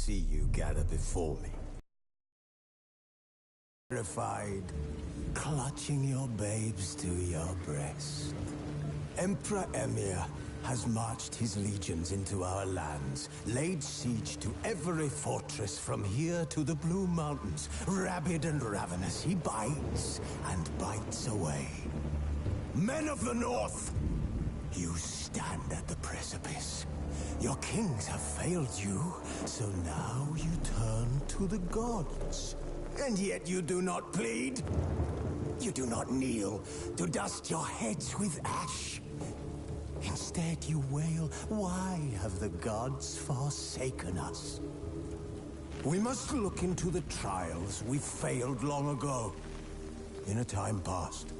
see you gather before me. Terrified, clutching your babes to your breast. Emperor Emir has marched his legions into our lands, laid siege to every fortress from here to the Blue Mountains. Rabid and ravenous, he bites and bites away. Men of the North, you stand at the precipice. Your kings have failed you, so now you turn to the gods. And yet you do not plead. You do not kneel to dust your heads with ash. Instead you wail, why have the gods forsaken us? We must look into the trials we failed long ago. In a time past,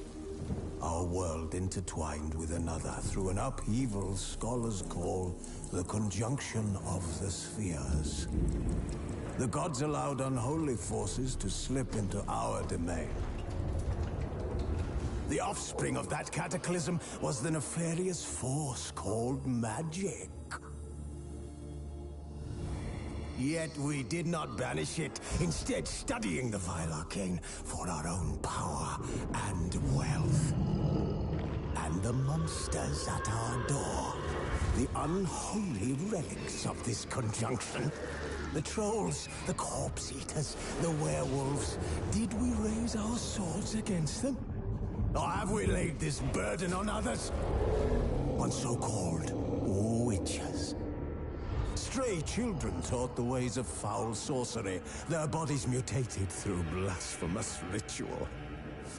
our world intertwined with another through an upheaval scholars call the conjunction of the spheres. The gods allowed unholy forces to slip into our domain. The offspring of that cataclysm was the nefarious force called magic. Yet we did not banish it, instead studying the vile arcane for our own power and wealth. And the monsters at our door, the unholy relics of this conjunction. The trolls, the corpse eaters, the werewolves. Did we raise our swords against them? Or have we laid this burden on others? On so-called witches. Stray children taught the ways of foul sorcery, their bodies mutated through blasphemous ritual.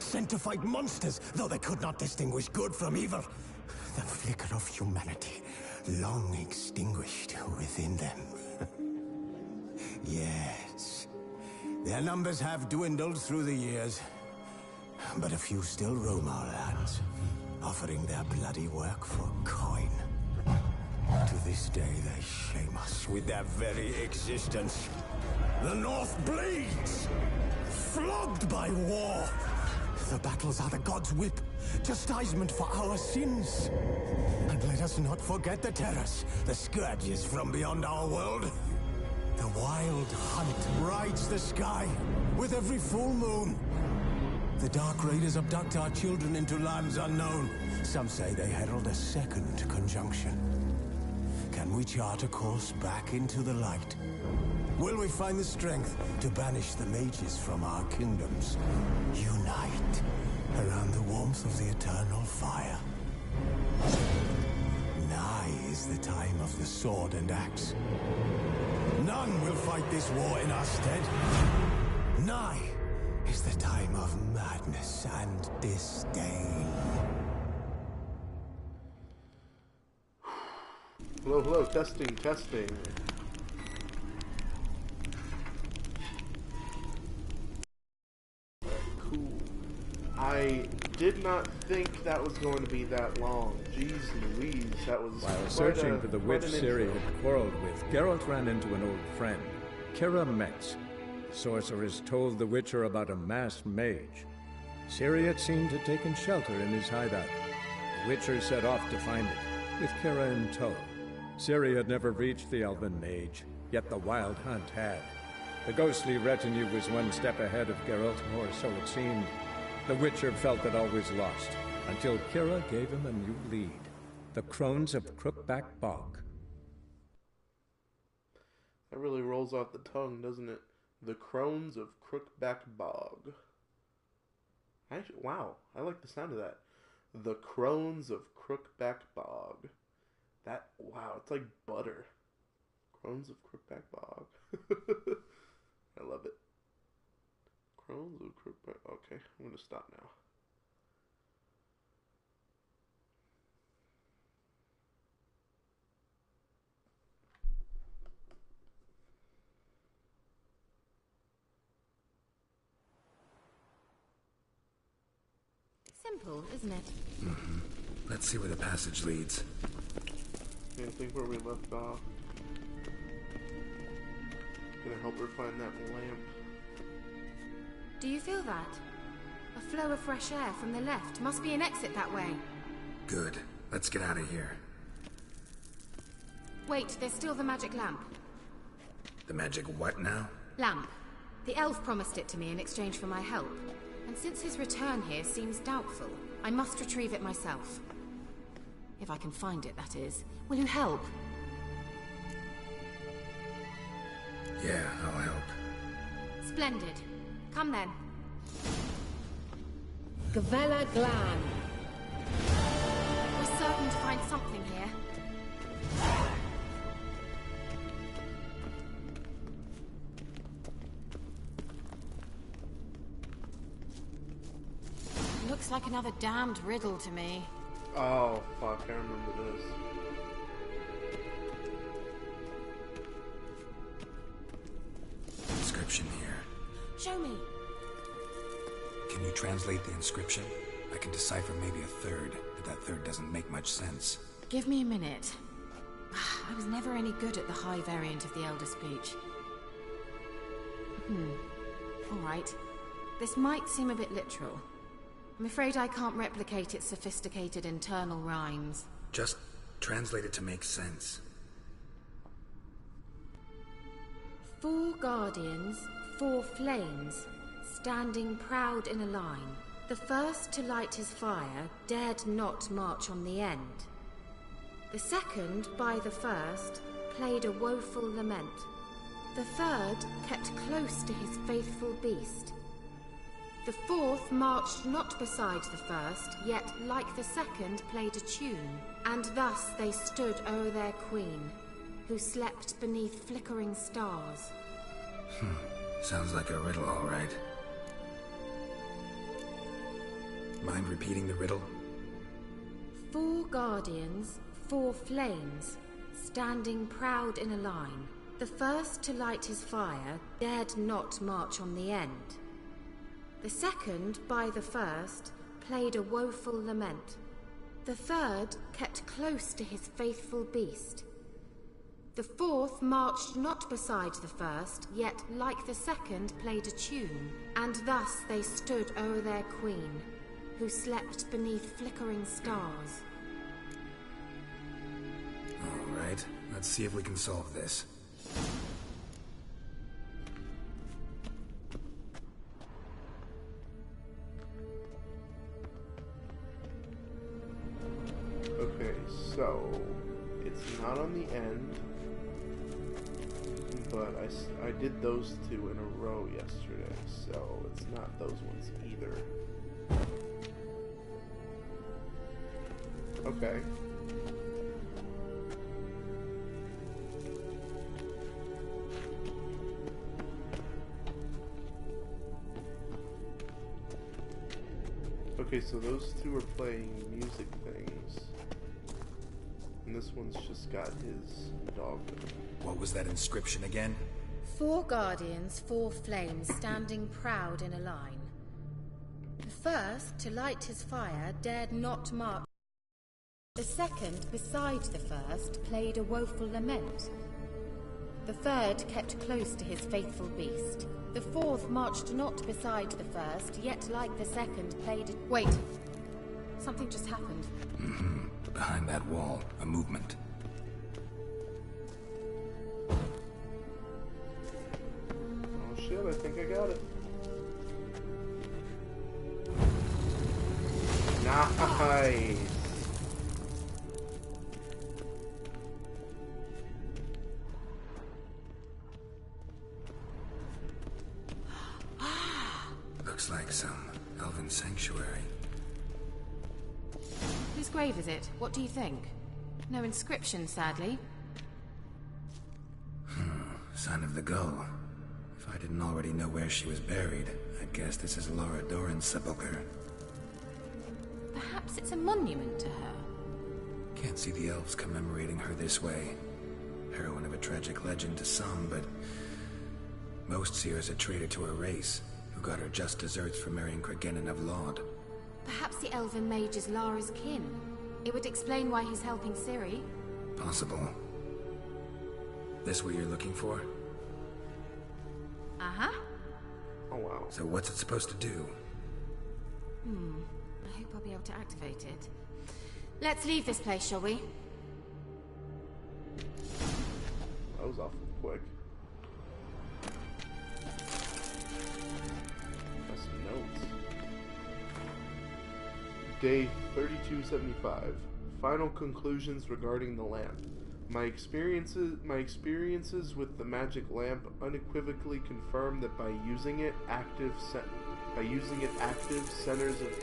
Sent to fight monsters, though they could not distinguish good from evil. The flicker of humanity, long extinguished within them. Yes, their numbers have dwindled through the years, but a few still roam our lands, offering their bloody work for coin. To this day, they shame us with their very existence. The North bleeds, flogged by war. The battles are the gods' whip, chastisement for our sins. And let us not forget the terrors, the scourges from beyond our world. The wild hunt rides the sky with every full moon. The Dark Raiders abduct our children into lands unknown. Some say they herald a second conjunction. Can we chart a course back into the light? Will we find the strength to banish the mages from our kingdoms? Unite around the warmth of the eternal fire. Nigh is the time of the sword and axe. None will fight this war in our stead. Nigh is the time of madness and disdain. Hello, hello, testing, testing. Cool. I did not think that was going to be that long. Jeez Louise, that was While searching for the witch Ciri had quarreled with, Geralt ran into an old friend, Kira Metz. The sorceress told the Witcher about a masked mage. Ciri had seemed to have taken shelter in his hideout. The Witcher set off to find it, with Kira in tow. Ciri had never reached the elven mage, yet the wild hunt had. The ghostly retinue was one step ahead of Geralt, or so it seemed. The Witcher felt that all was lost, until Kira gave him a new lead. The Crones of Crookback Bog. That really rolls off the tongue, doesn't it? The Crones of Crookback Bog. Actually, wow, I like the sound of that. The Crones of Crookback Bog. That, wow, it's like butter. Crones of Crookback Bog. I love it. Crones of Crookback. Okay, I'm going to stop now. Simple, isn't it? Mm-hmm. Let's see where the passage leads. I think where we left off. Gonna help her find that lamp. Do you feel that? A flow of fresh air from the left. Must be an exit that way. Good. Let's get out of here. Wait, there's still the magic lamp. The magic what now? Lamp. The elf promised it to me in exchange for my help. And since his return here seems doubtful, I must retrieve it myself. If I can find it, that is. Will you help? Yeah, I'll help. Splendid. Come then. Gavella Glan. We're certain to find something here. Looks like another damned riddle to me. Oh, fuck, I remember this. Inscription here. Show me. Can you translate the inscription? I can decipher maybe a third, but that third doesn't make much sense. Give me a minute. I was never any good at the high variant of the Elder Speech. All right. This might seem a bit literal. I'm afraid I can't replicate its sophisticated internal rhymes. Just translate it to make sense. 4 guardians, 4 flames, standing proud in a line. The first to light his fire dared not march on the end. The second, by the first, played a woeful lament. The third kept close to his faithful beast. The fourth marched not beside the first, yet like the second played a tune. And thus they stood o'er their queen, who slept beneath flickering stars. Sounds like a riddle, all right. Mind repeating the riddle? 4 guardians, 4 flames, standing proud in a line. The first to light his fire dared not march on the end. The second, by the first, played a woeful lament. The third kept close to his faithful beast. The fourth marched not beside the first, yet like the second played a tune. And thus they stood o'er their queen, who slept beneath flickering stars. All right, let's see if we can solve this. Okay, so it's not on the end, but I did those 2 in a row yesterday, so it's not those ones either. Okay. Okay, so those 2 are playing music things. And this one's just got his dog. What was that inscription again? 4 guardians, 4 flames, standing proud in a line. The first, to light his fire, dared not march. The second, beside the first, played a woeful lament. The third kept close to his faithful beast. The fourth marched not beside the first, yet like the second played a... Wait. Something just happened. Behind that wall, a movement. Oh shit, I think I got it. Nice! Looks like some elven sanctuary. Whose grave is it? What do you think? No inscription, sadly. Sign of the gull. If I didn't already know where she was buried, I'd guess this is Laura Doran's sepulcher. Perhaps it's a monument to her. Can't see the elves commemorating her this way. Heroine of a tragic legend to some, but most see her as a traitor to her race, who got her just deserts for marrying Cregennan of Laud. Perhaps the elven mage is Lara's kin. It would explain why he's helping Ciri. Possible. This what you're looking for? Uh-huh. Oh wow. So what's it supposed to do? I hope I'll be able to activate it. Let's leave this place, shall we? That was awful quick. Day 3275. Final conclusions regarding the lamp. My experiences with the magic lamp unequivocally confirm that by using it, active centers of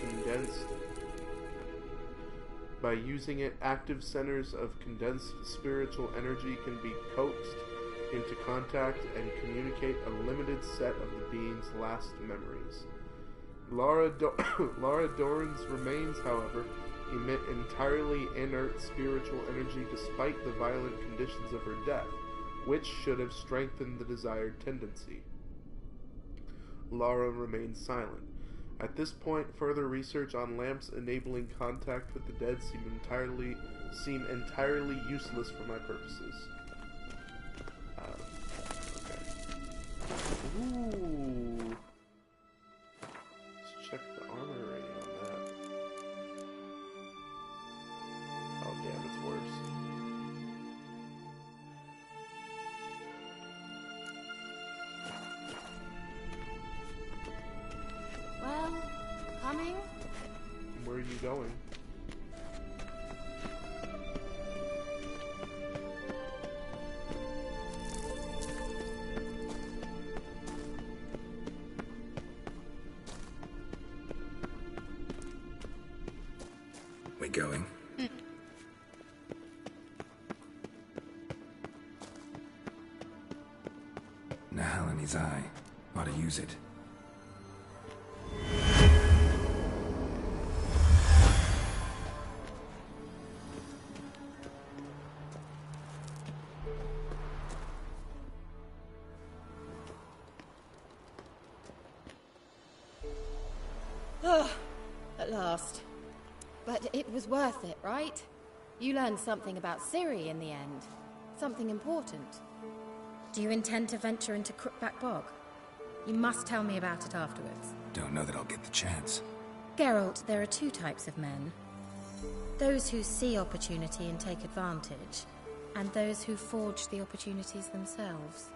condensed spiritual energy can be coaxed into contact and communicate a limited set of the being's last memories. Lara Doran's remains, however, emit entirely inert spiritual energy despite the violent conditions of her death, which should have strengthened the desired tendency. Lara remains silent. At this point, further research on lamps enabling contact with the dead seem entirely useless for my purposes. Okay. Ooh. Let's check the armor rating on that. Oh, damn, it's worse. Well, coming? Where are you going? We going? Nahal in his eye. Ought to use it. At last. But it was worth it, right? You learned something about Ciri in the end. Something important. Do you intend to venture into Crookback Bog? You must tell me about it afterwards. Don't know that I'll get the chance. Geralt, there are two types of men. Those who see opportunity and take advantage, and those who forge the opportunities themselves.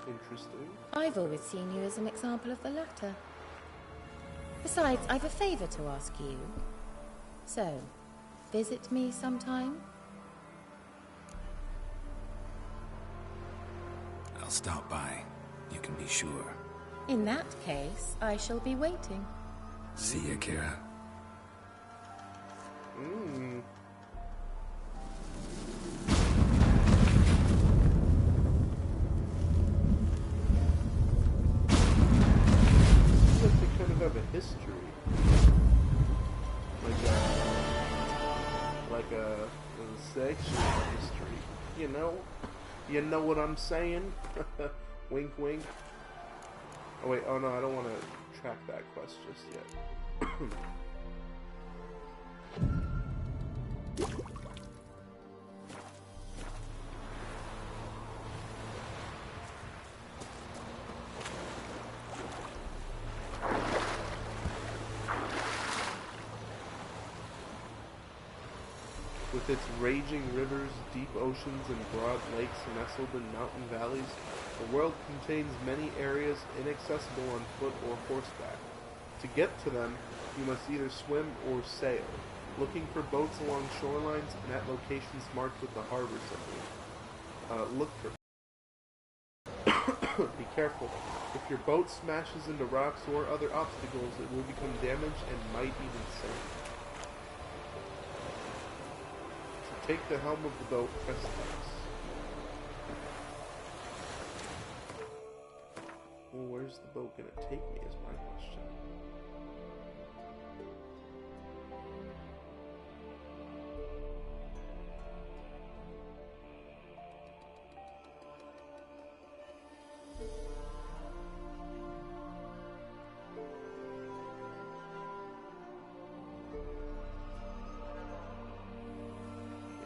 Interesting. I've always seen you as an example of the latter. Besides, I've a favor to ask you. So, visit me sometime? I'll stop by. You can be sure. In that case, I shall be waiting. See ya, Kira. Have a history, like a sexual history, you know what I'm saying? Wink wink. Oh wait, oh no, I don't want to track that quest just yet. With its raging rivers, deep oceans, and broad lakes nestled in mountain valleys, the world contains many areas inaccessible on foot or horseback. To get to them, you must either swim or sail, looking for boats along shorelines and at locations marked with the harbor symbol. Look for... Be careful. If your boat smashes into rocks or other obstacles, it will become damaged and might even sink. Take the helm of the boat, press X. Well, where's the boat gonna take me is my question.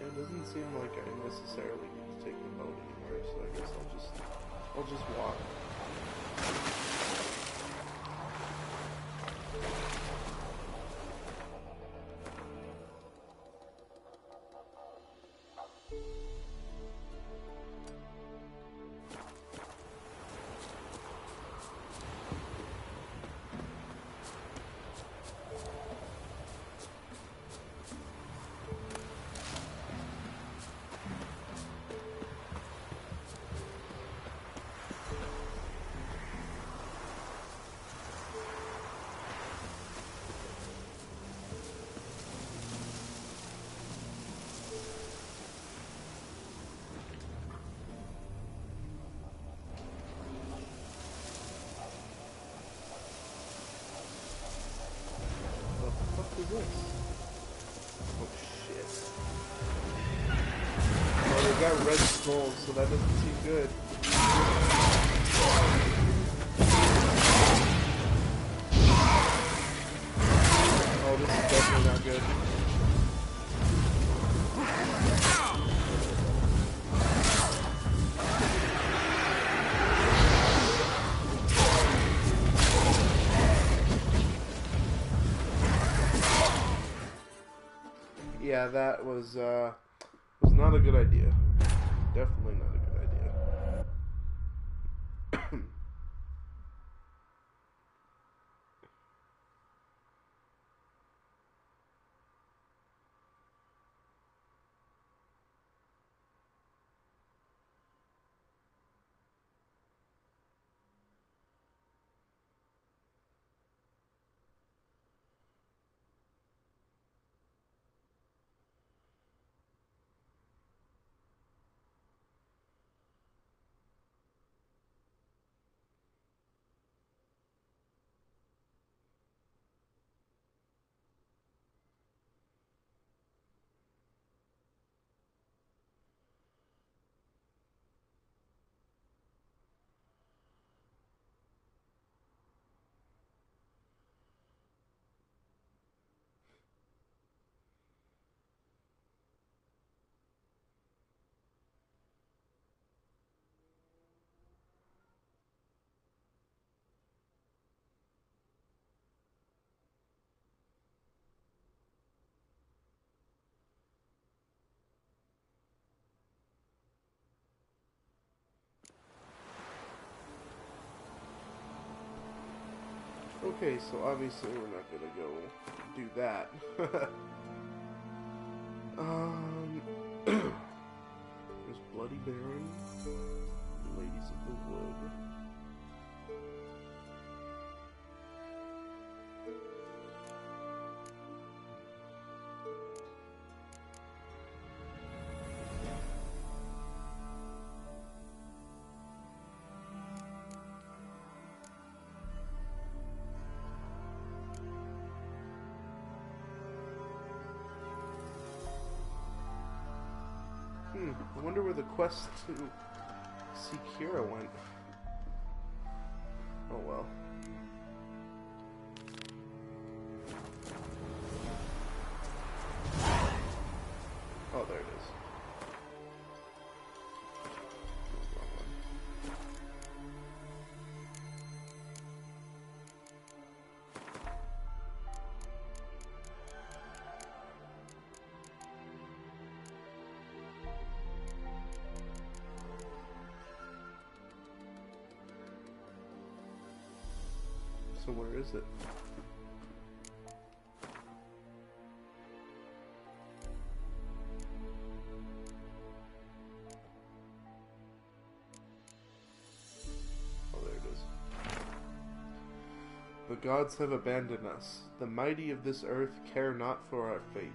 It doesn't seem like I necessarily need to take the boat anywhere, so I guess I'll just walk. got red skulls, so that doesn't seem good. Oh, this is definitely not good. Yeah, that was not a good idea. Definitely not a good idea. Okay, so obviously we're not gonna go do that. There's Bloody Baron, Ladies of the Wood. I wonder where the quest to see Kira went. Oh well. Oh, there it is. So where is it? Oh, there it is. The gods have abandoned us. The mighty of this earth care not for our fate.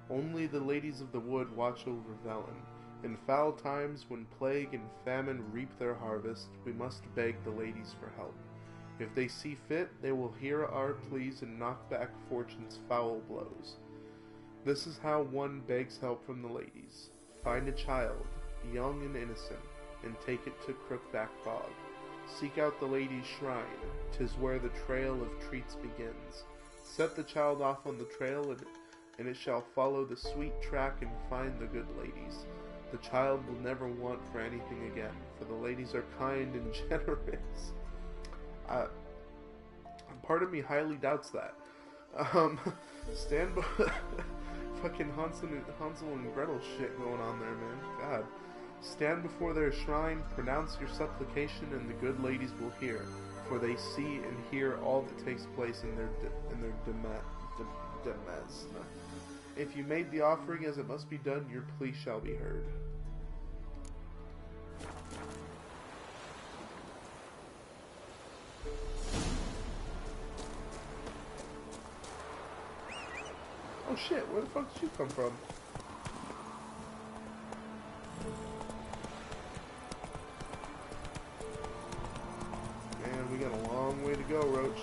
Only the ladies of the wood watch over Velen. In foul times, when plague and famine reap their harvest, we must beg the ladies for help. If they see fit, they will hear our pleas and knock back fortune's foul blows. This is how one begs help from the ladies. Find a child, young and innocent, and take it to Crookback Bog. Seek out the lady's shrine. 'Tis where the trail of treats begins. Set the child off on the trail, and it shall follow the sweet track and find the good ladies. The child will never want for anything again, for the ladies are kind and generous. Part of me highly doubts that. Stand by fucking Hansel and Gretel shit going on there, man. God. Stand before their shrine, pronounce your supplication, and the good ladies will hear, for they see and hear all that takes place in their demes. If you made the offering as it must be done, your plea shall be heard. Oh shit, where the fuck did you come from? Man, we got a long way to go, Roach.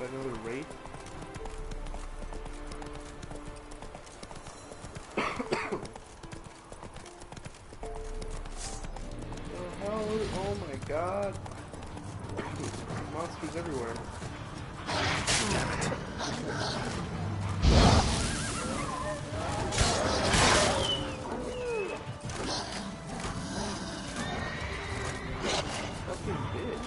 Another wraith? The hell? Oh my god. Monsters everywhere. Damn it. Fucking bitch.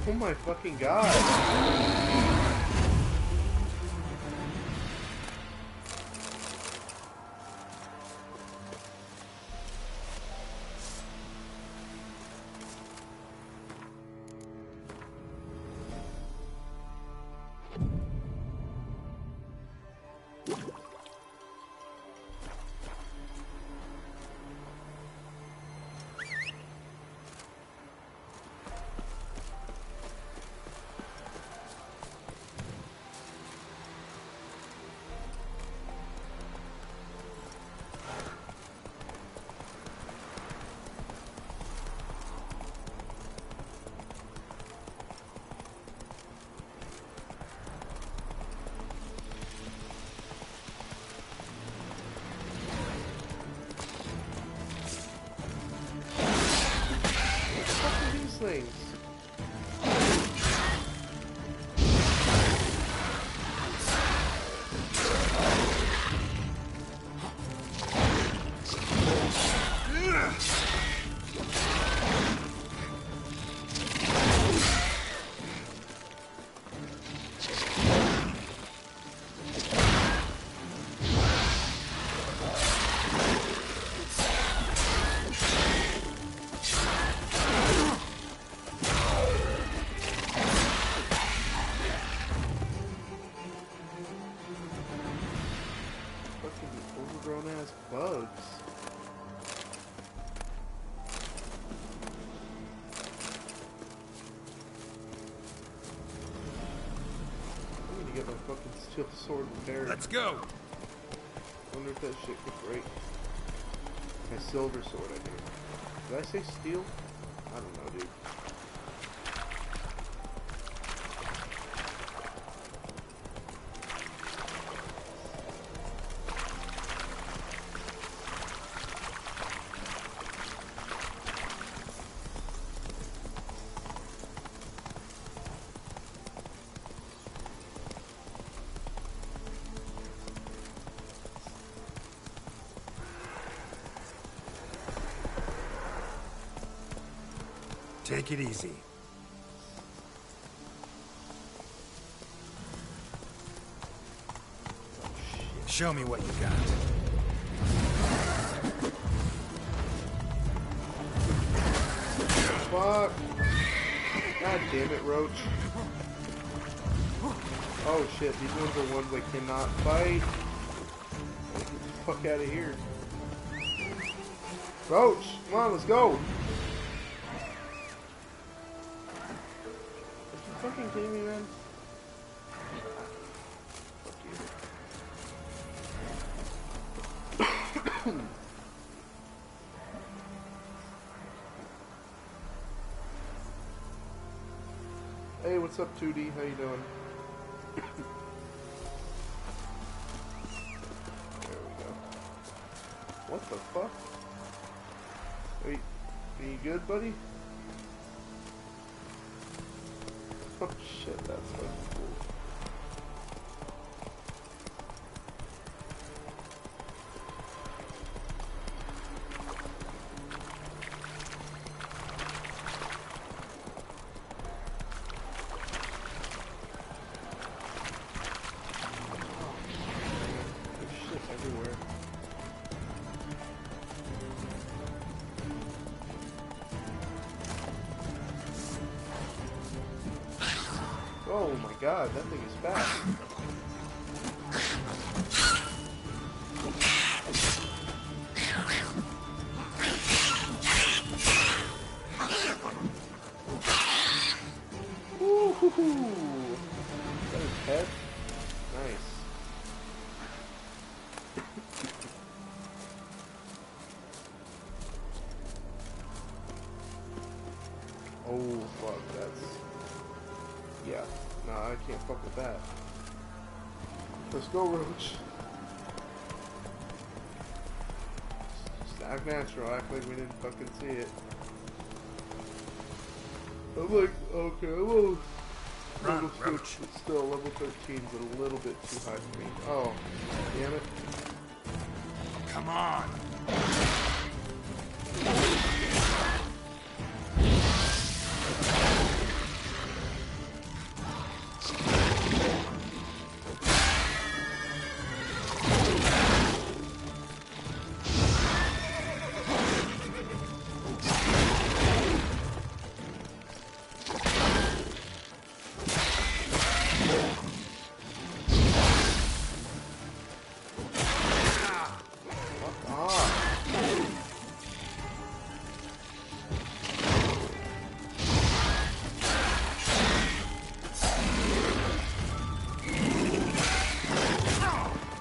Oh my fucking god. Things. Overgrown ass bugs. I need to get my fucking steel sword repaired. Let's go. Wonder if that shit could break. My silver sword, I think. Did I say steel? I don't know, dude. Take it easy. Show me what you got. Fuck. God damn it, Roach. Oh shit, these ones are ones I cannot fight. Get the fuck out of here. Roach, come on, let's go. Are you fucking kidding me, man? Fuck you. Hey, what's up, 2D? How you doing? There we go. What the fuck? Wait, are you good, buddy? Oh shit, that's fucking cool. Oh my god, that thing is fast. Woo-hoo-hoo! Is that his head? Nice. Oh fuck, that's... yeah. Nah, I can't fuck with that. Let's go, Roach. Just act natural, act like we didn't fucking see it. I'm like, okay, well, level 13, still level 13 is a little bit too high for me. Oh, damn it. Come on!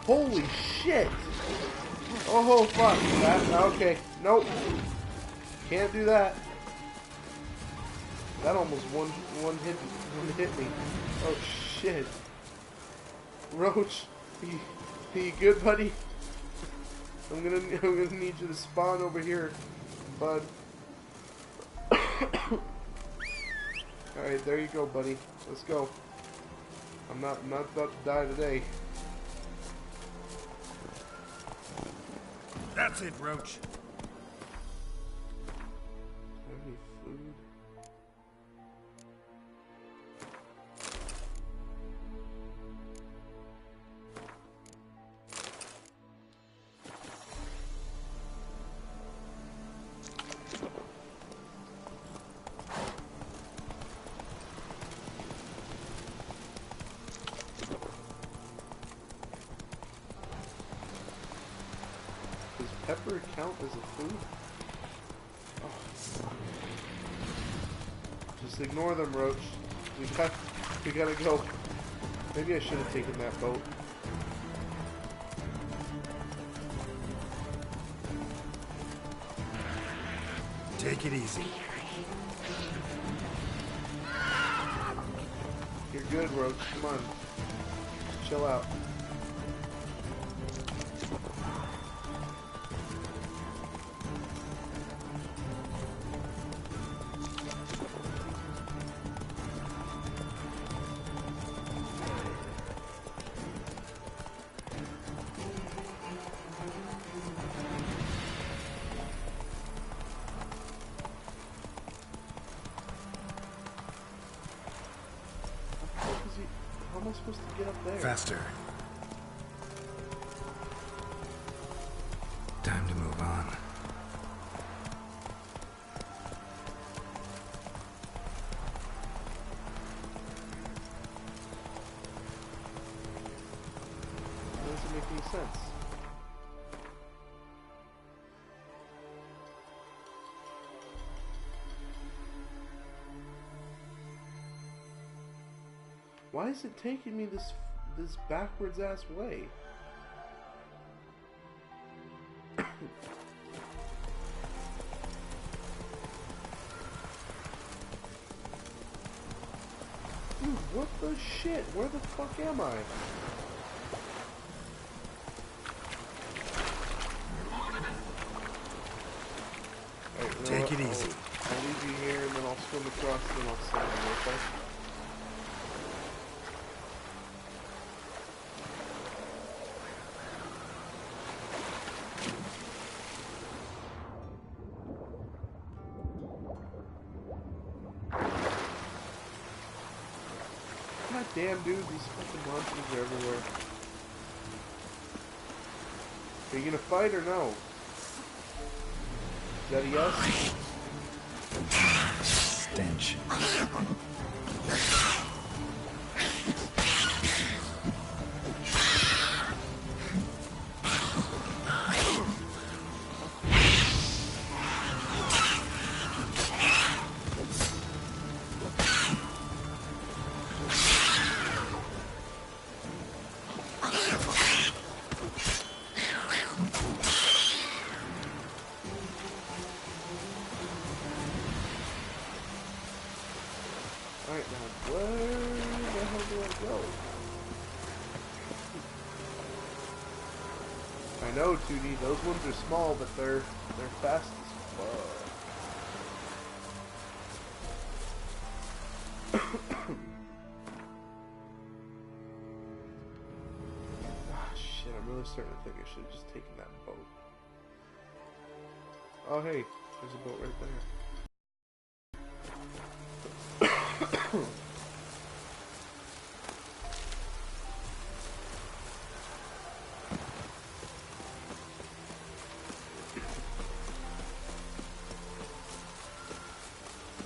Holy shit! Oh fuck! That okay? Nope. Can't do that. That almost one hit me. Oh shit! Roach, you good, buddy? I'm gonna need you to spawn over here, bud. All right, there you go, buddy. Let's go. I'm not about to die today. That's it, Roach. Any food? Does pepper count as a food? Oh. Just ignore them, Roach. We gotta go. Maybe I should have taken that boat. Take it easy. You're good, Roach. Come on. Chill out. How am I supposed to get up there? Faster. Time to move on. That doesn't make any sense. Why is it taking me this backwards ass way? Dude, what the shit? Where the fuck am I? Right, Take it easy. I'll leave you here and then I'll swim across and I'll send you, okay? God damn, dude, these fucking monsters are everywhere. Are you gonna fight or no? Is that a yes? Stench. Alright, now where the hell do I go? I know, 2D, those ones are small, but they're fast as fuck. Ah, shit, I'm really starting to think I should have just taken that boat. Oh, hey, there's a boat right there.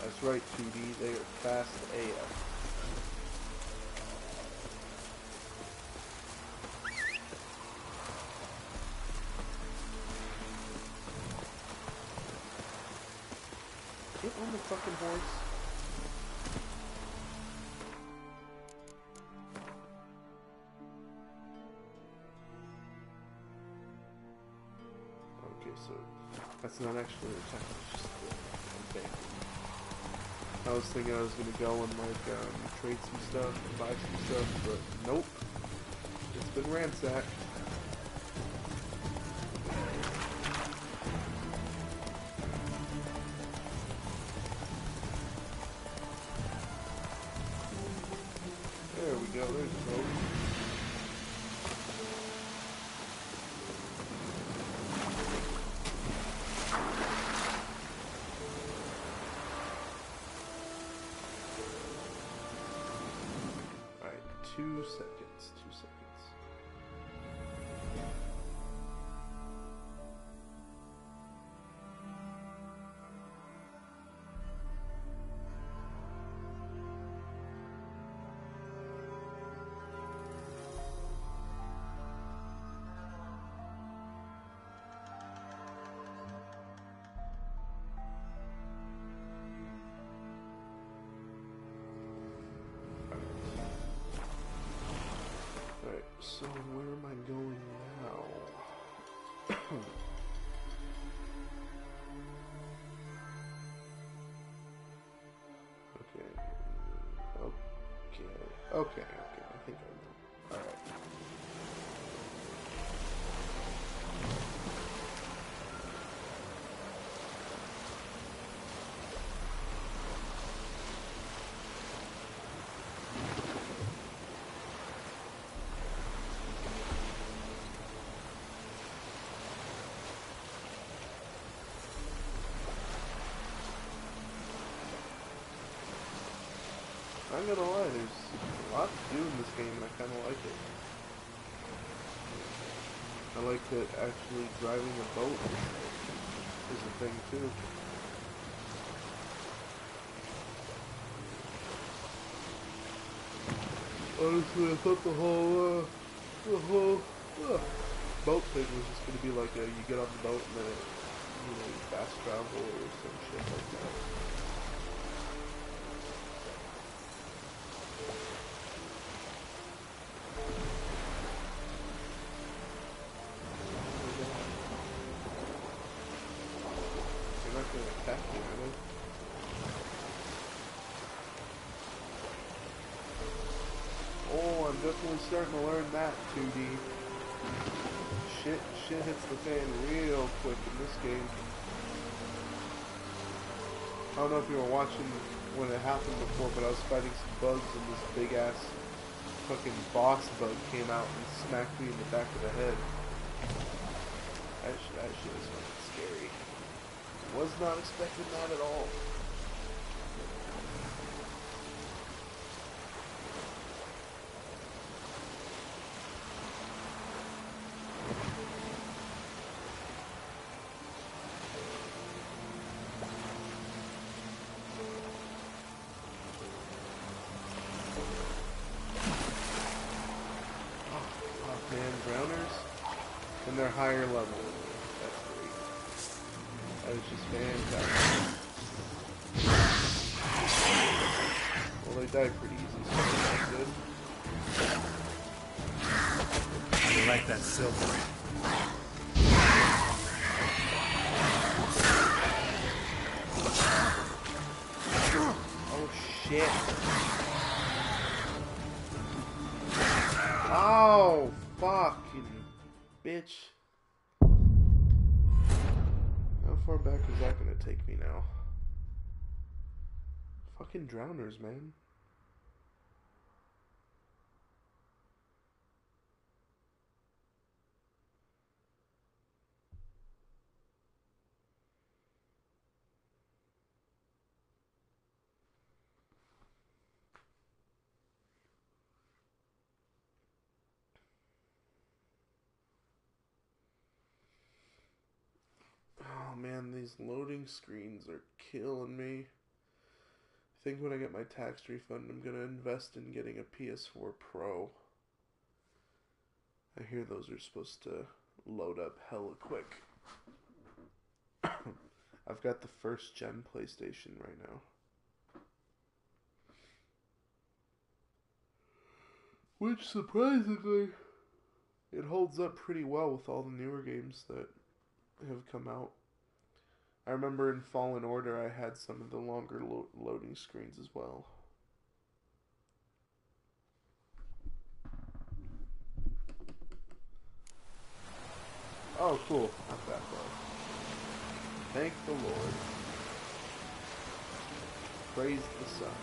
That's right, 2D, they are fast AF. Get on the fucking horse. Okay, so that's not actually an attack, it's just a thing. I was thinking I was gonna go and like trade some stuff and buy some stuff, but nope. It's been ransacked. There we go, there's a boat. Alright, 2 seconds, 2 seconds. Alright, so where am I going now? Okay, I think I know. Alright. I'm not gonna lie, there's a lot to do in this game and I kinda like it. I like that actually driving a boat is a thing too. Honestly, I thought the whole boat thing was just gonna be like you get on the boat and then you fast travel or some shit like that. attacking, are they? Oh, I'm definitely starting to learn that 2D. Shit hits the fan real quick in this game. I don't know if you were watching when it happened before, but I was fighting some bugs and this big ass fucking boss bug came out and smacked me in the back of the head. That shit is fucking scary. Was not expecting that at all. They're higher level. That's great. That is just fantastic. Well, they die pretty easy, so that's good. You like that silver? Oh shit. Oh, fucking bitch. How far back is that gonna take me now? Fucking drowners, man. Oh man, these loading screens are killing me. I think when I get my tax refund, I'm gonna invest in getting a PS4 Pro. I hear those are supposed to load up hella quick. I've got the first gen PlayStation right now. Which, surprisingly, it holds up pretty well with all the newer games that have come out. I remember in Fallen Order I had some of the longer loading screens as well. Oh, cool. Not that far. Thank the Lord. Praise the sun.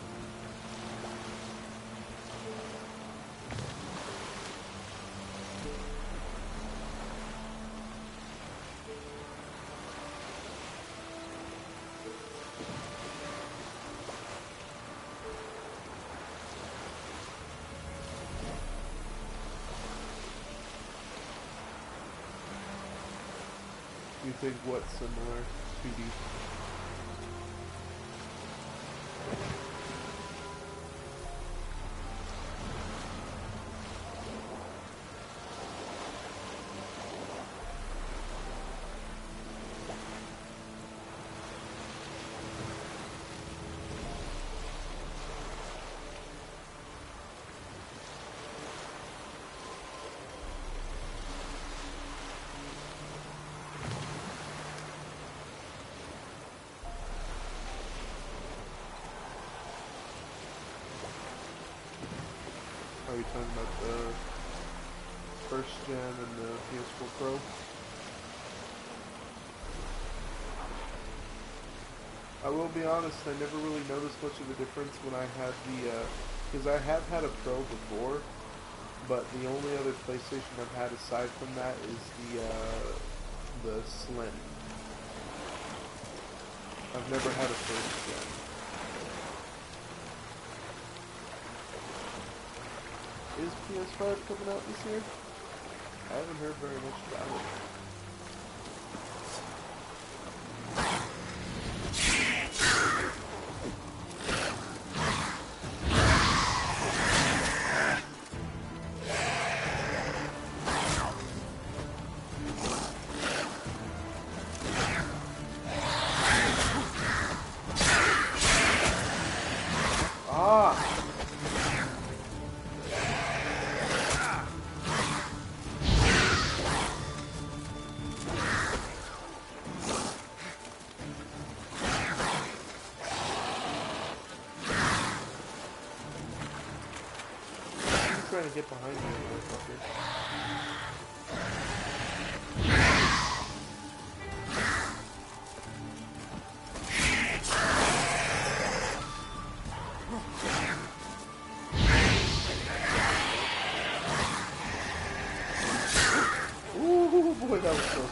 You think what's similar? 2D. Are you talking about the first gen and the PS4 Pro? I will be honest, I never really noticed much of a difference when I had the, because I have had a Pro before, but the only other PlayStation I've had aside from that is the Slim. I've never had a first gen. Is PS5 coming out this year? I haven't heard very much about it. trying to get behind me, motherfucker. Ooh, boy, that was close.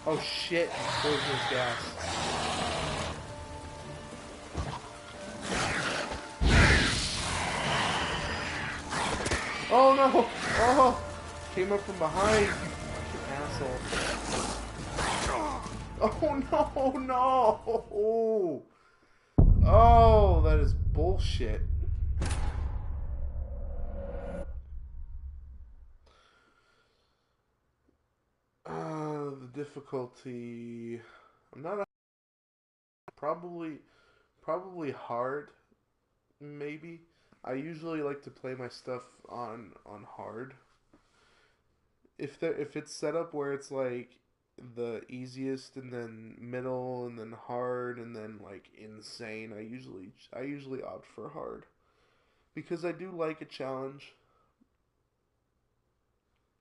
Oh shit, poisonous gas. Oh no! Oh! Came up from behind. Fucking asshole. Oh no! No! Oh, that is bullshit. The difficulty. I'm not. Probably hard. Maybe. I usually like to play my stuff on hard. If it's set up where it's like the easiest and then middle and then hard and then like insane, I usually opt for hard because I do like a challenge.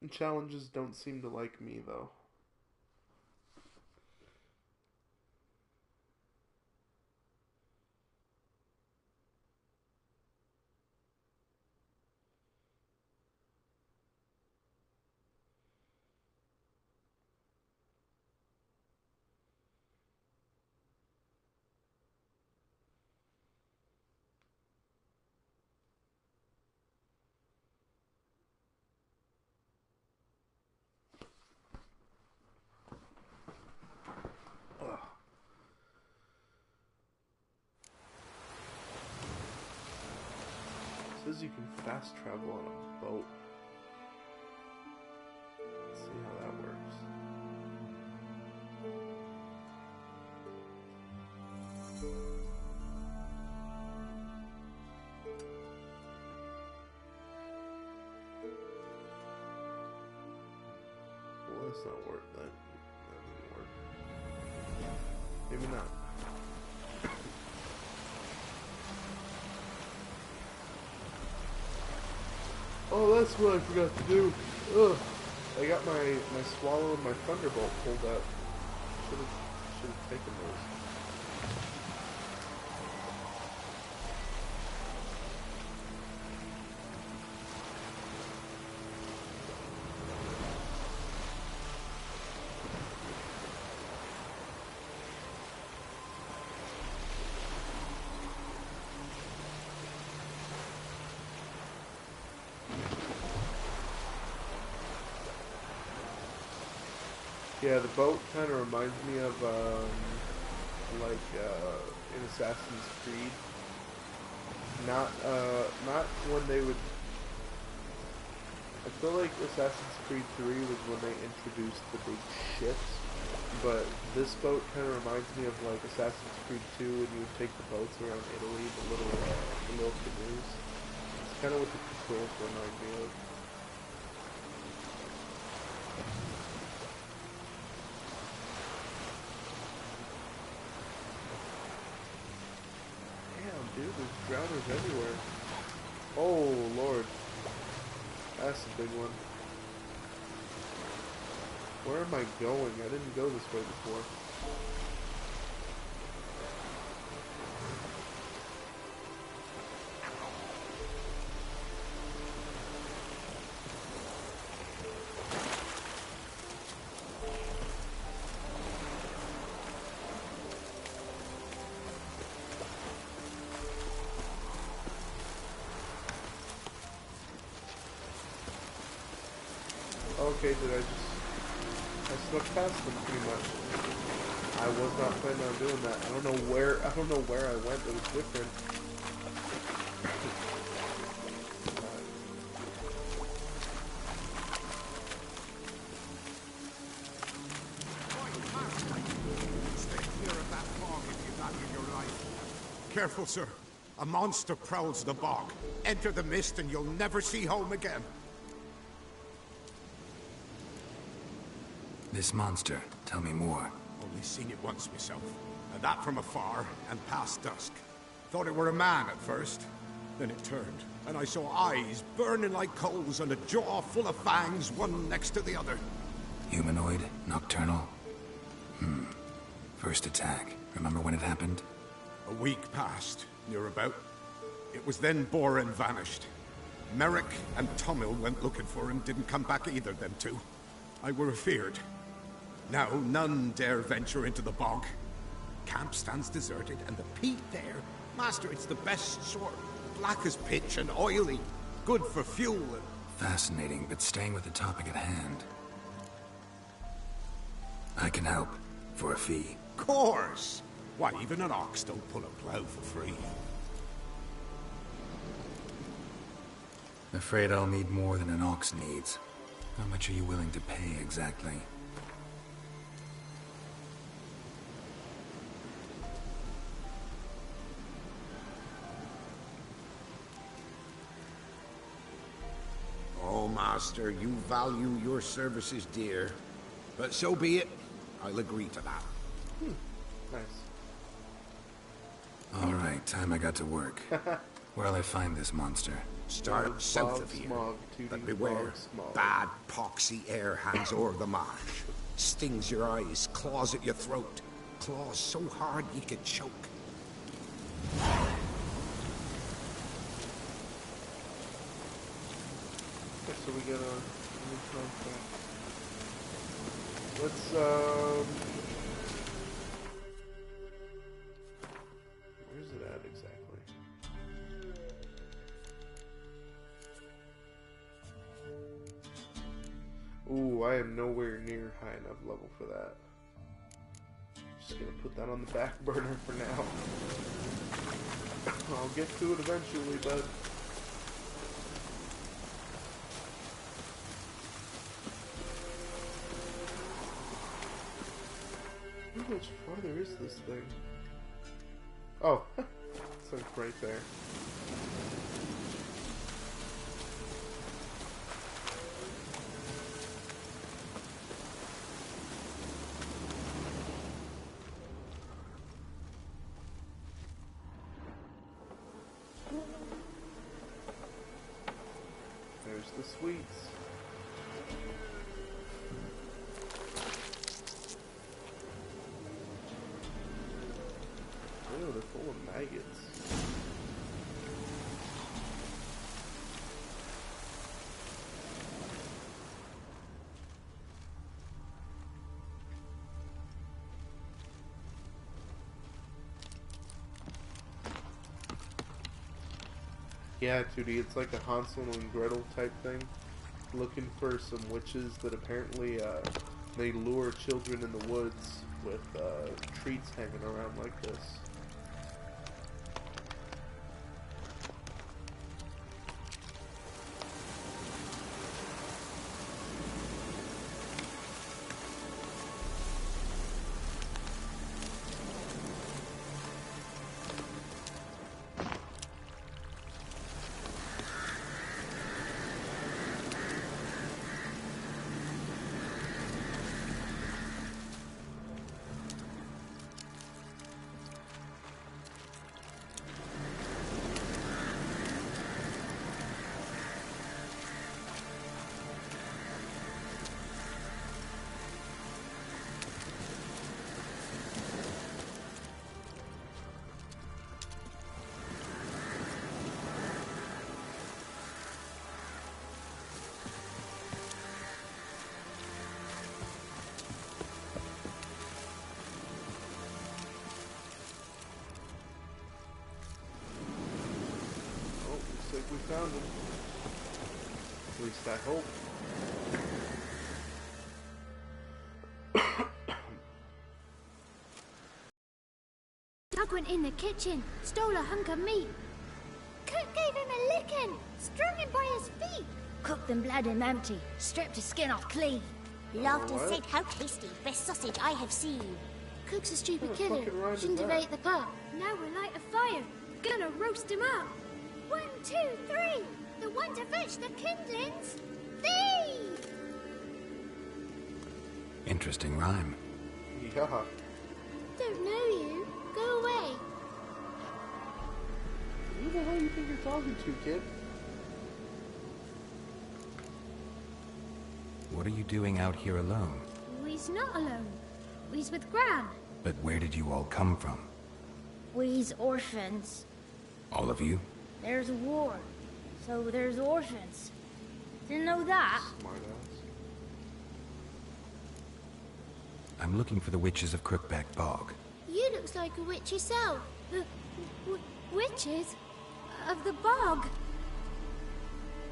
And challenges don't seem to like me though. It says you can fast travel on a boat. Let's see how that works. Well, that's not work. That didn't work. Maybe not. Oh, that's what I forgot to do. Ugh. I got my swallow and my thunderbolt pulled up. Should have taken those. Yeah, the boat kind of reminds me of, in Assassin's Creed. Not when they would... I feel like Assassin's Creed 3 was when they introduced the big ships, but this boat kind of reminds me of, like, Assassin's Creed 2 when you would take the boats around Italy, the little canoes. It's kind of what the controls remind me of. Dude, there's drowners everywhere. Oh, Lord. That's a big one. Where am I going? I didn't go this way before. Okay, I snuck past them pretty much. I was not planning on doing that. I don't know where I went that was different. Stay clear of that fog if you value your life. Careful, sir. A monster prowls the bog. Enter the mist and you'll never see home again. This monster, tell me more. Only seen it once myself, and that from afar and past dusk. Thought it were a man at first. Then it turned, and I saw eyes burning like coals and a jaw full of fangs, one next to the other. Humanoid? Nocturnal? First attack. Remember when it happened? A week passed, near about. It was then Boren vanished. Merrick and Tummel went looking for him, didn't come back either, them two. I were afeared. Now none dare venture into the bog. Camp stands deserted, and the peat there, master, it's the best sort. Black as pitch and oily. Good for fuel and... Fascinating, but staying with the topic at hand. I can help. For a fee. Course! Why, even an ox don't pull a plow for free. Afraid I'll need more than an ox needs. How much are you willing to pay exactly? Oh, master, you value your services dear. But so be it. I'll agree to that. Nice. All right, time I got to work. Where'll I find this monster? Start south of here. But beware, bad poxy air hangs o'er the marsh. Stings your eyes, claws at your throat. Claws so hard you could choke. Okay, so we get a new contract. Let's, where's it at exactly? Ooh, I am nowhere near high enough level for that. Just gonna put that on the back burner for now. I'll get to it eventually, bud. How much farther is this thing? Oh, it's like right there. There's the sweets. Ew, they're full of maggots. Yeah, 2D, it's like a Hansel and Gretel type thing. Looking for some witches that apparently, they lure children in the woods with, treats hanging around like this. We found him. At least I hope. Doug went in the kitchen, stole a hunk of meat. Cook gave him a licking, strung him by his feet. Cooked and bled him empty, stripped his skin off clean. Laughed and said, "How tasty, best sausage I have seen." Cook's a stupid killer, shouldn't have ate the pup. Now we'll light a fire, gonna roast him up. 1, 2, 3, the one to fetch the kindlings, thee! Interesting rhyme. Yeah. Don't know you. Go away. Who the hell do you think you're talking to, kid? What are you doing out here alone? We's not alone. We's with Gran. But where did you all come from? We's orphans. All of you? There's a war, so there's orphans. Didn't know that? Smart ass. I'm looking for the witches of Crookback Bog. You looks like a witch yourself. Witches? Of the bog?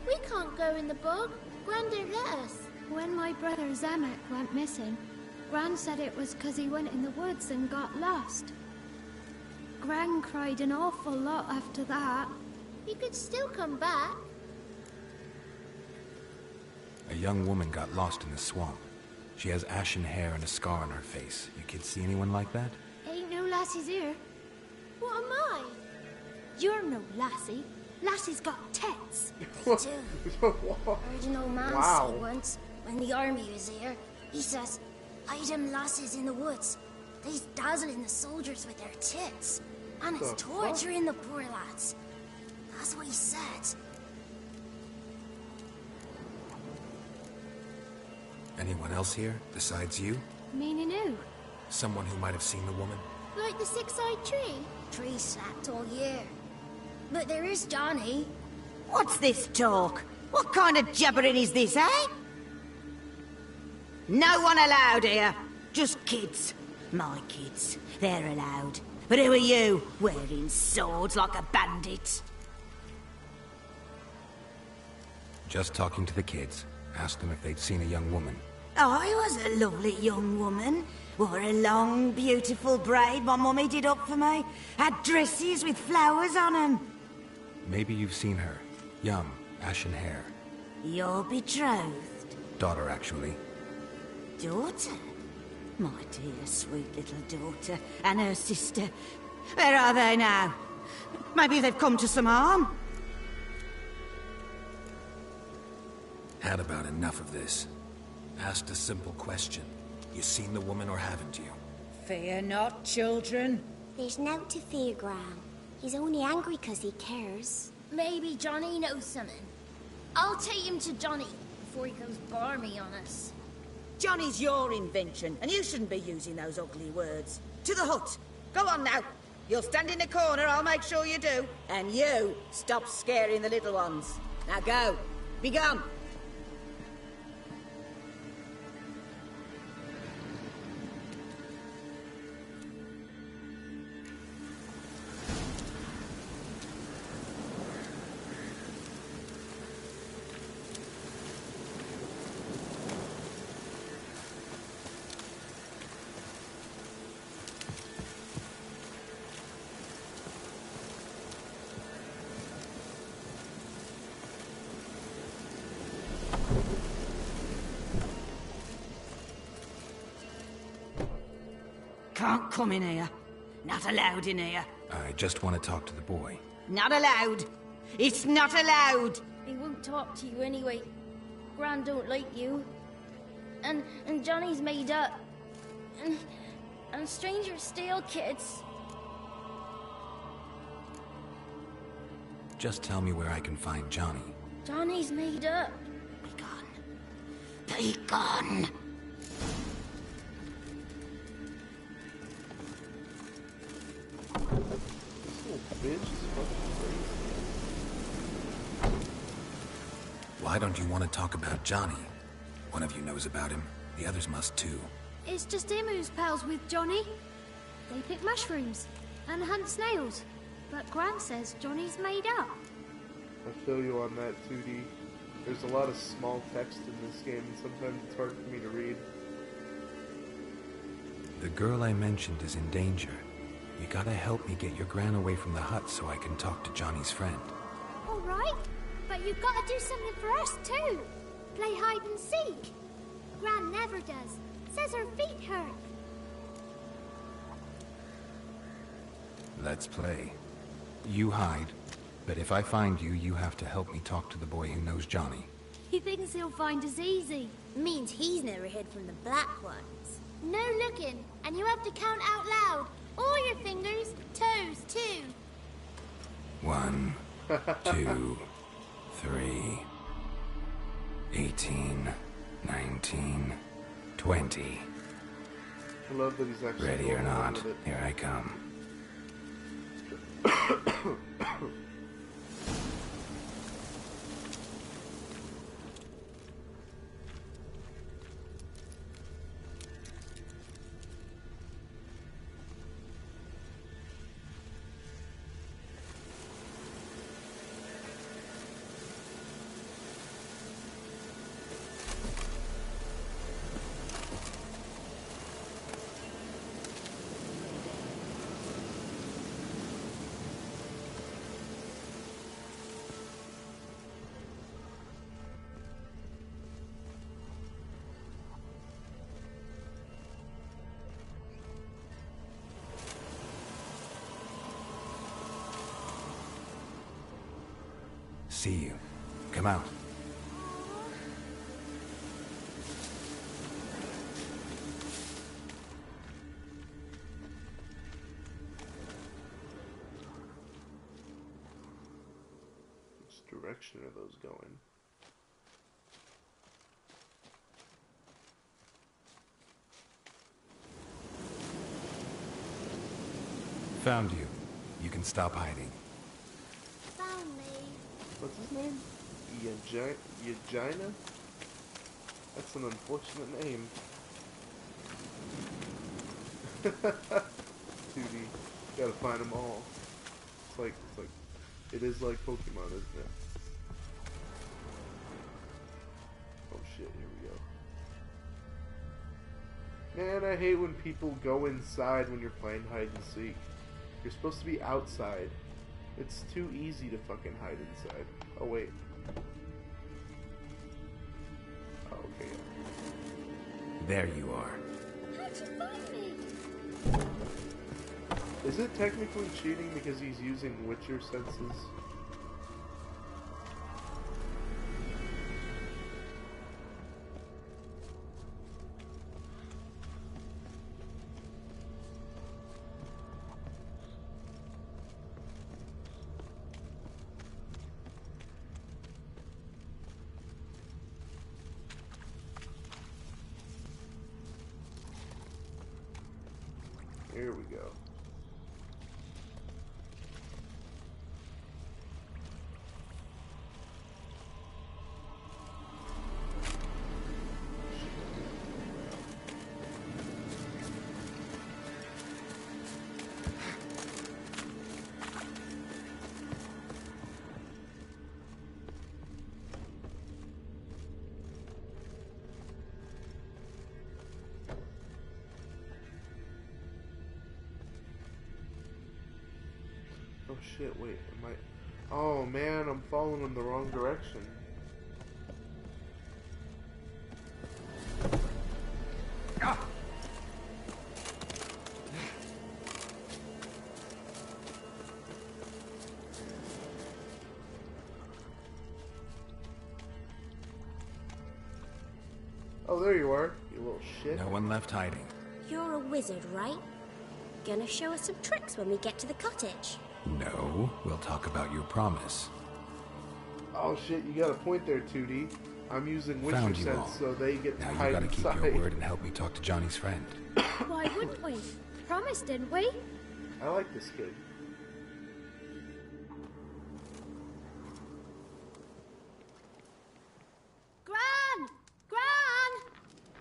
We can't go in the bog. Gran don't let us. When my brother Zamek went missing, Gran said it was 'cause he went in the woods and got lost. Gran cried an awful lot after that. He could still come back. A young woman got lost in the swamp. She has ashen hair and a scar on her face. You kids see anyone like that? Ain't no lassies here. What am I? You're no lassie. Lassie's got tits. They do. Heard an old man say once, when the army was here, he says, "Hide them lasses in the woods. They's dazzling the soldiers with their tits. And it's torturing the poor lads." That's what he said. Anyone else here, besides you? Meaning who? Someone who might have seen the woman? Like the six-eyed tree? Tree slapped all year. But there is Johnny. What's this talk? What kind of jabbering is this, eh? No one allowed here. Just kids. My kids. They're allowed. But who are you, wearing swords like a bandit? Just talking to the kids. Asked them if they'd seen a young woman. I was a lovely young woman. Wore a long, beautiful braid my mummy did up for me. Had dresses with flowers on them. Maybe you've seen her. Young, ashen hair. Your betrothed? Daughter, actually. Daughter? My dear, sweet little daughter. And her sister. Where are they now? Maybe they've come to some harm? Had about enough of this. Asked a simple question. You seen the woman or haven't you? Fear not, children. There's nought to fear, Gran. He's only angry 'cause he cares. Maybe Johnny knows something. I'll take him to Johnny before he goes barmy on us. Johnny's your invention, and you shouldn't be using those ugly words. To the hut. Go on now. You'll stand in the corner, I'll make sure you do. And you, stop scaring the little ones. Now go. Be gone. Can't come in here. Not allowed in here. I just want to talk to the boy. Not allowed. It's not allowed. He won't talk to you anyway. Gran don't like you. And Johnny's made up. And strangers steal kids. Just tell me where I can find Johnny. Johnny's made up. Be gone. Be gone. Why don't you want to talk about Johnny? One of you knows about him. The others must too. It's just him who's pals with Johnny. They pick mushrooms and hunt snails. But Gran says Johnny's made up. I feel you on that, 2D. There's a lot of small text in this game, and sometimes it's hard for me to read. The girl I mentioned is in danger. You gotta help me get your Gran away from the hut so I can talk to Johnny's friend. All right, but you've got to do something for us too. Play hide and seek. Gran never does. Says her feet hurt. Let's play. You hide, but if I find you, you have to help me talk to the boy who knows Johnny. He thinks he'll find us easy. Means he's never hid from the black ones. No looking, and you have to count out loud. All your fingers, toes, too. 1, 2, 3, 18, 19, 20. I love that he's actually ready or not, here I come. See you. Come out. Which direction are those going? Found you. You can stop hiding. What's his name? Yagina? That's an unfortunate name. 2D. Gotta find them all. It is like Pokemon, isn't it? Oh shit, here we go. Man, I hate when people go inside when you're playing hide and seek. You're supposed to be outside. It's too easy to fucking hide inside. Oh, wait. Oh, okay. There you are. How'd you find me? Is it technically cheating because he's using Witcher senses? Here we go. Oh shit, wait, am I... Oh man, I'm falling in the wrong direction. Ah! Oh, there you are, you little shit. No one left hiding. You're a wizard, right? Gonna show us some tricks when we get to the cottage. No, we'll talk about your promise. Oh shit, you got a point there, 2D. I'm using Witcher sense so they get to now hide you gotta inside. keep your word and help me talk to Johnny's friend. Why wouldn't we? Promised, didn't we? I like this kid. Gran! Gran!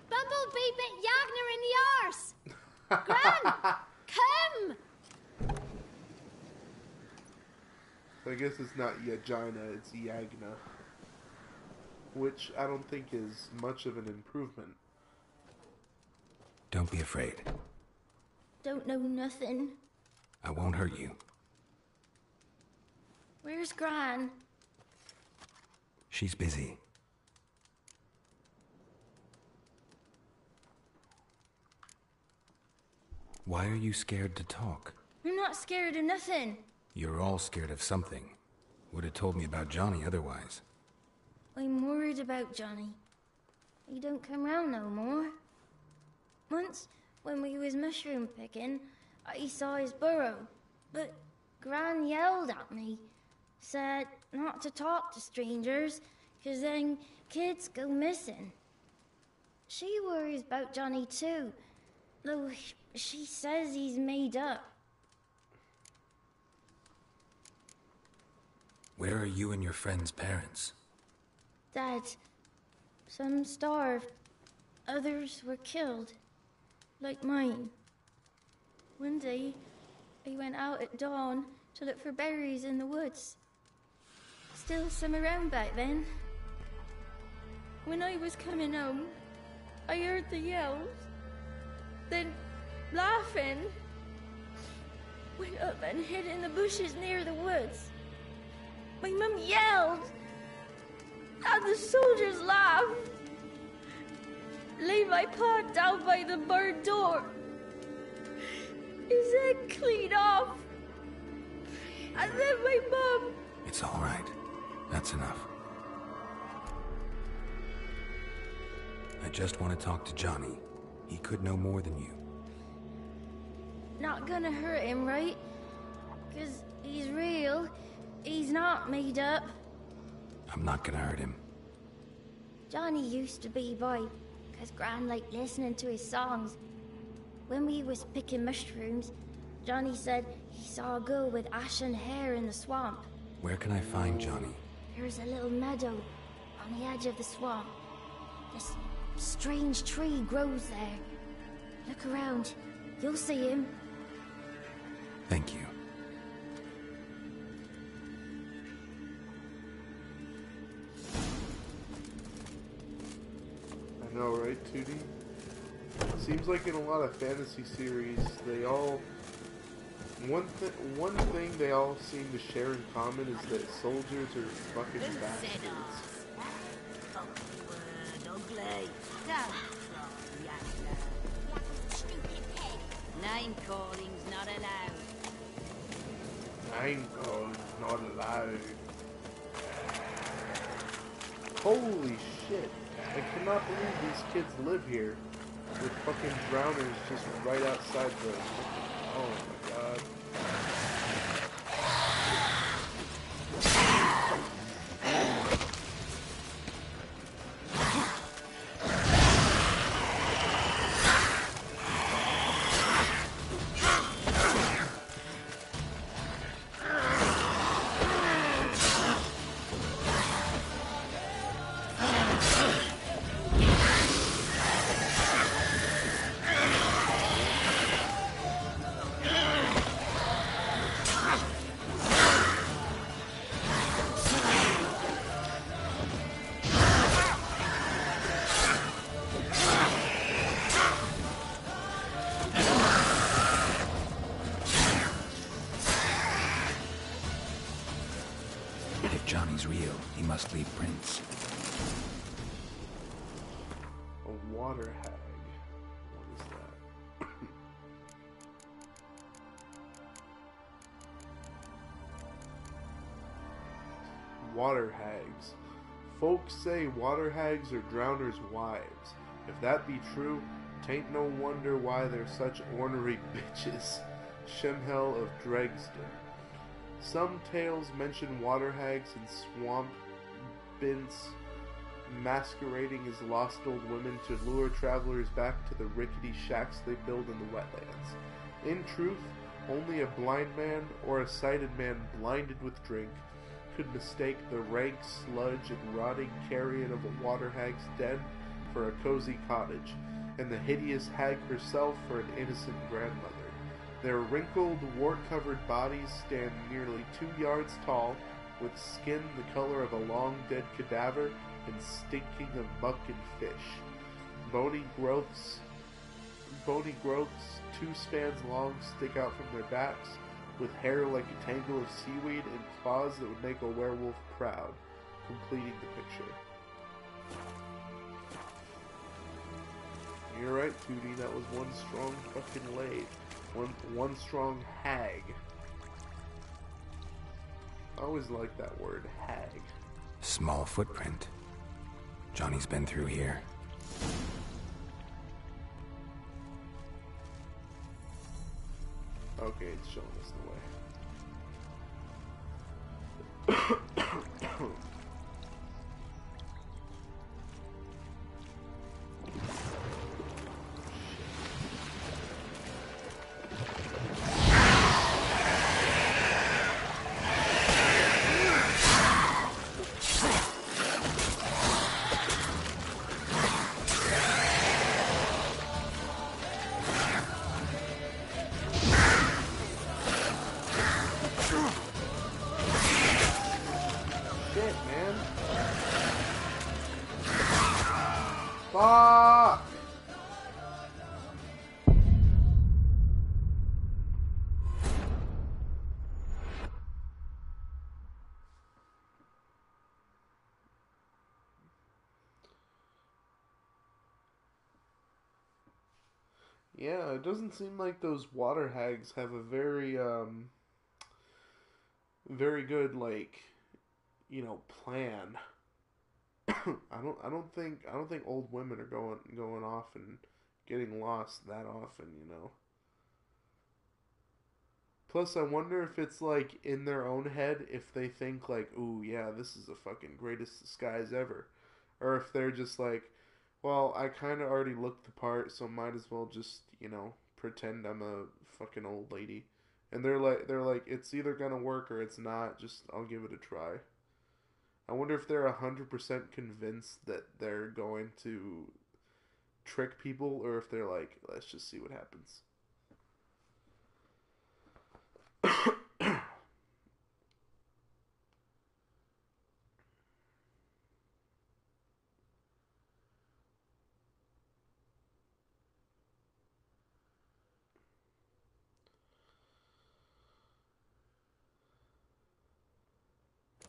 Bumblebee bit Yagna in the arse! Gran! Come! I guess it's not Yagina, it's Yagna. Which I don't think is much of an improvement. Don't be afraid. Don't know nothing. I won't hurt you. Where's Gran? She's busy. Why are you scared to talk? I'm not scared of nothing. You're all scared of something. Would have told me about Johnny otherwise. I'm worried about Johnny. He don't come round no more. Once, when we was mushroom picking, I saw his burrow, but Gran yelled at me, said not to talk to strangers, 'cause then kids go missing. She worries about Johnny too, though she says he's made up. Where are you and your friend's parents? Dad, some starved, others were killed, like mine. One day, I went out at dawn to look for berries in the woods. Still some around back then. When I was coming home, I heard the yells, then laughing. Went up and hid in the bushes near the woods. My mum yelled, and the soldiers laughed. Laid my pa down by the barn door. His head clean off. And then my mum... It's all right. That's enough. I just want to talk to Johnny. He could know more than you. Not gonna hurt him, right? 'Cause he's real. He's not made up. I'm not gonna hurt him. Johnny used to be boy, 'cause Gran liked listening to his songs. When we was picking mushrooms, Johnny said he saw a girl with ashen hair in the swamp. Where can I find Johnny? There's a little meadow on the edge of the swamp. This strange tree grows there. Look around. You'll see him. Thank you. I know, right, 2D? Seems like in a lot of fantasy series, they all... One thing they all seem to share in common is that soldiers are fucking bastards. Name calling's not allowed. Name calling's not allowed. Holy shit. I cannot believe these kids live here with fucking drowners just right outside the... Oh my god. Johnny's real, he must leave prints. A water hag. What is that? Water hags. Folks say water hags are drowners' wives. If that be true, tain't no wonder why they're such ornery bitches. Shemhel of Dregston. Some tales mention water hags and swamp bints masquerading as lost old women to lure travelers back to the rickety shacks they build in the wetlands. In truth, only a blind man or a sighted man blinded with drink could mistake the rank sludge and rotting carrion of a water hag's den for a cozy cottage, and the hideous hag herself for an innocent grandmother. Their wrinkled, wart-covered bodies stand nearly 2 yards tall, with skin the color of a long-dead cadaver and stinking of muck and fish. Bony growths 2 spans long, stick out from their backs, with hair like a tangle of seaweed and claws that would make a werewolf proud, completing the picture. You're right, 2D, that was one strong fucking laid. One strong hag. I always like that word, hag. Small footprint. Johnny's been through here. Okay, it's showing us the way. Fuck! Yeah, it doesn't seem like those water hags have a very, very good, like, you know, plan. I don't think old women are going off and getting lost that often, you know. Plus, I wonder if it's like in their own head if they think like, "Ooh, yeah, this is the fucking greatest disguise ever," or if they're just like, "Well, I kind of already looked the part, so might as well just, you know, pretend I'm a fucking old lady." And they're like, "It's either gonna work or it's not. Just I'll give it a try." I wonder if they're 100% convinced that they're going to trick people, or if they're like, let's just see what happens.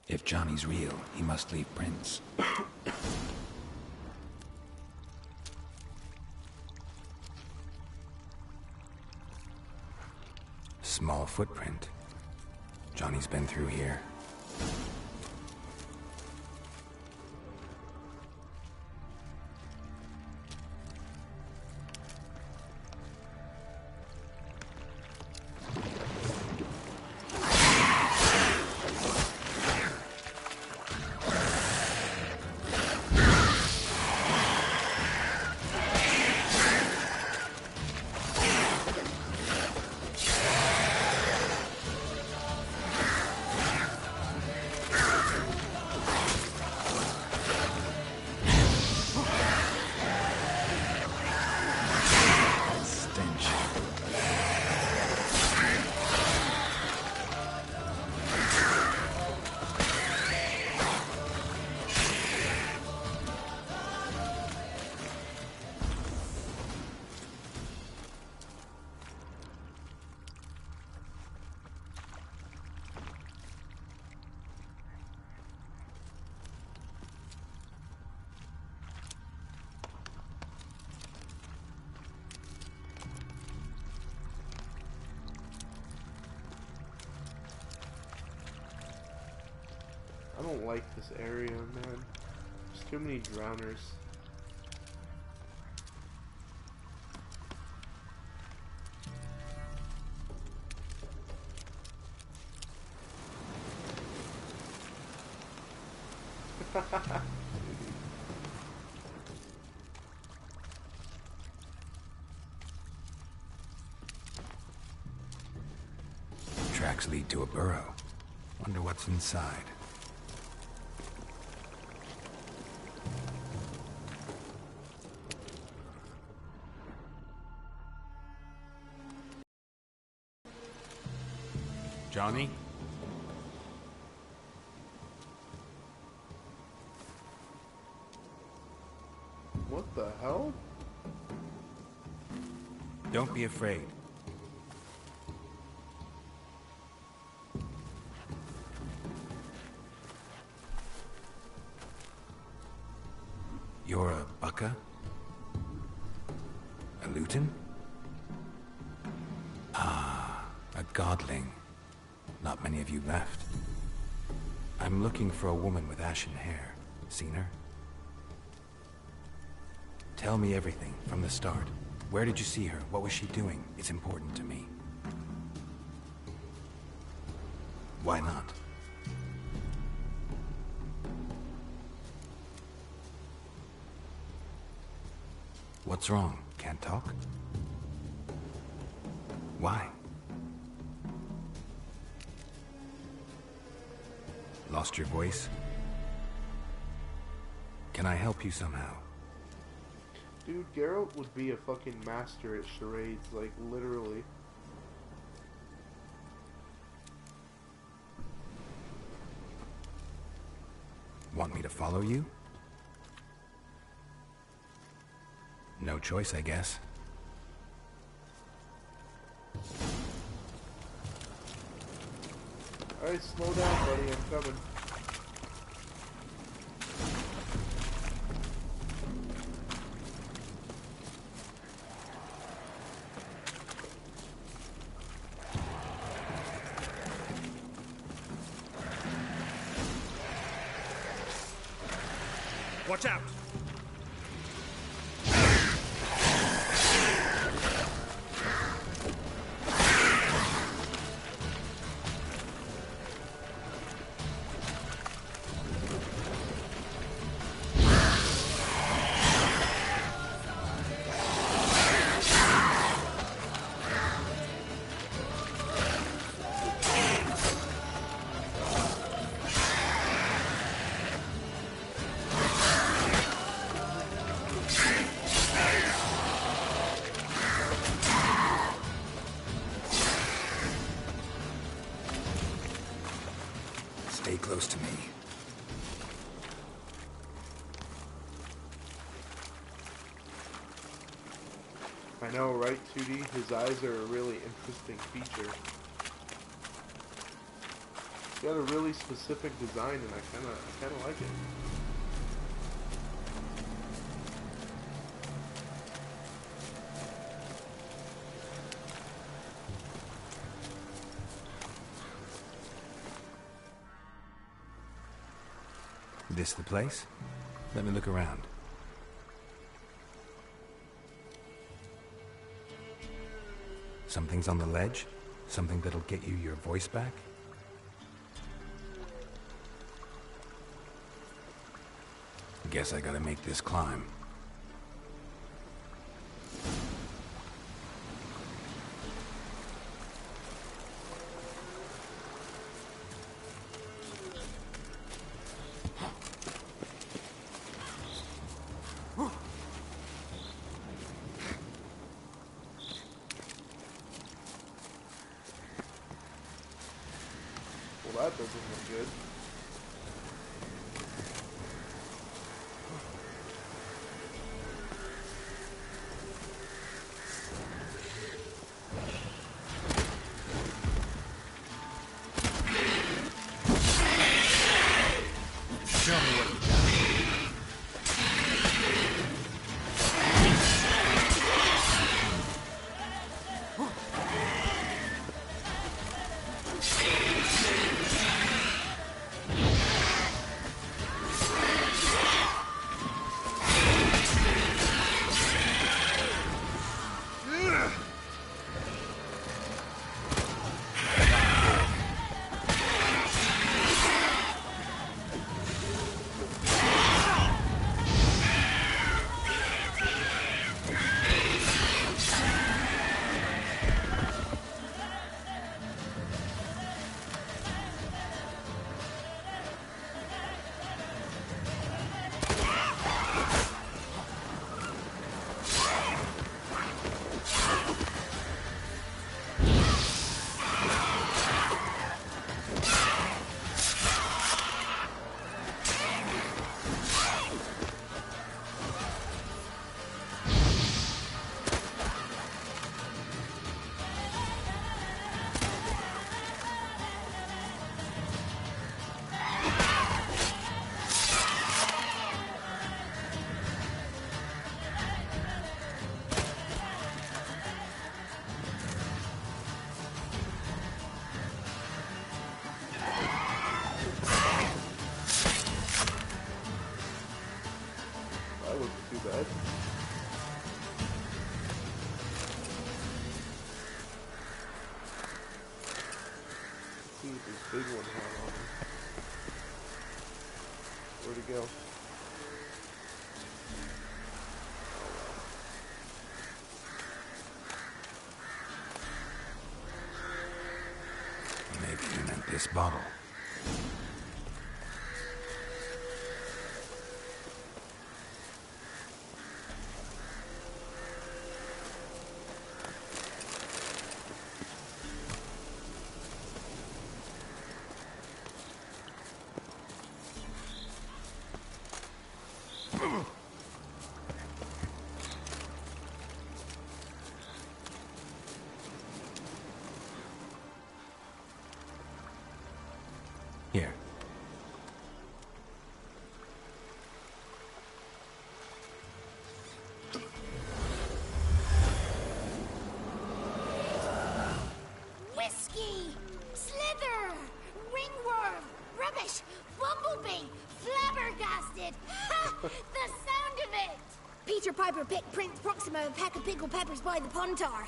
If Johnny's real, he must leave prints. Small footprint. Johnny's been through here. I don't like this area, man. There's too many drowners. Tracks lead to a burrow. Wonder what's inside. Johnny? What the hell? Don't be afraid. You're a bucka? A luton? Ah, a godling. Not many of you left. I'm looking for a woman with ashen hair. Seen her? Tell me everything, from the start. Where did you see her? What was she doing? It's important to me. Why not? What's wrong? Can't talk? Why? Lost your voice? Can I help you somehow? Dude, Geralt would be a fucking master at charades, like, literally. Want me to follow you? No choice, I guess. Alright, slow down, buddy, I'm coming. Watch out! Stay close to me. I know, right, 2D? His eyes are a really interesting feature. He's got a really specific design, and I kinda like it. This the place? Let me look around. Something's on the ledge? Something that'll get you your voice back? Guess I gotta make this climb. Well, that doesn't look good. Show me what you got. That wasn't too bad. go. Maybe you meant this bottle. Here. Whiskey! Slither! Ringworm! Rubbish! Bumblebee! Flabbergasted! Ha! The sound of it! Peter Piper picked Prince Proximo a pack of pickled peppers by the pontar.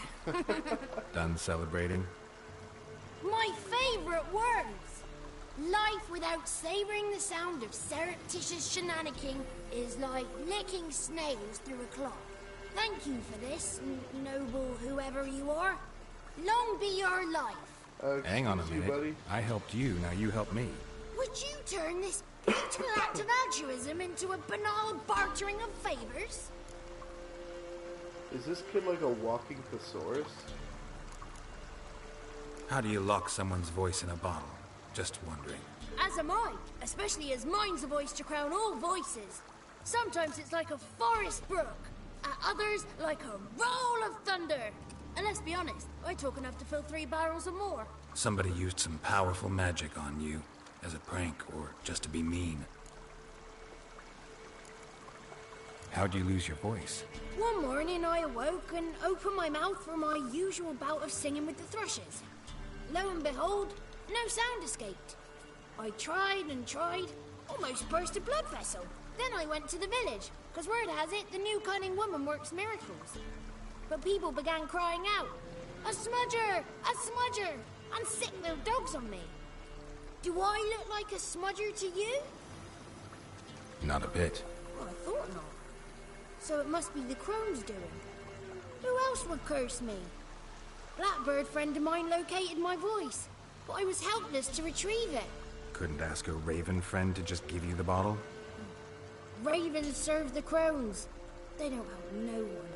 Done celebrating? My favorite words! Life without savoring the sound of surreptitious shenanigans is like licking snails through a cloth. Thank you for this, noble whoever you are. Long be your life. Hang on a minute. Buddy. I helped you, now you help me. Would you turn this beautiful act of altruism into a banal bartering of favors? Is this kid like a walking thesaurus? How do you lock someone's voice in a bottle? Just wondering. As am I, especially as mine's a voice to crown all voices. Sometimes it's like a forest brook, at others like a roll of thunder. And let's be honest, I talk enough to fill 3 barrels or more. Somebody used some powerful magic on you, as a prank or just to be mean. How'd you lose your voice? One morning I awoke and opened my mouth for my usual bout of singing with the thrushes. Lo and behold, no sound escaped. I tried and tried, almost burst a blood vessel. Then I went to the village, because word has it the new cunning woman works miracles. But people began crying out, "A smudger! A smudger!" and sick little dogs on me. Do I look like a smudger to you? Not a bit. Well, I thought not. So it must be the Crones' doing. Who else would curse me? Blackbird friend of mine located my voice, but I was helpless to retrieve it. Couldn't ask a raven friend to just give you the bottle? Ravens serve the Crones. They don't help no one.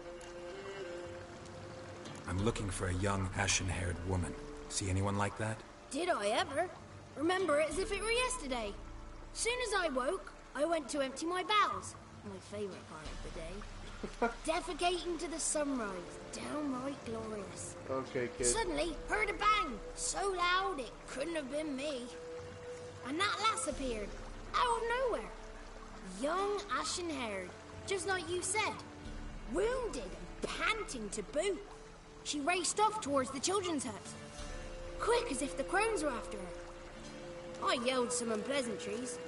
I'm looking for a young, ashen-haired woman. See anyone like that? Did I ever? Remember it as if it were yesterday. Soon as I woke, I went to empty my bowels. My favourite part of the day. Defecating to the sunrise. Downright glorious. Okay, kid. Suddenly, heard a bang. So loud it couldn't have been me. And that lass appeared. Out of nowhere. Young, ashen-haired. Just like you said. Wounded and panting to boot. She raced off towards the children's hut. Quick as if the Crones were after her. I yelled some unpleasantries.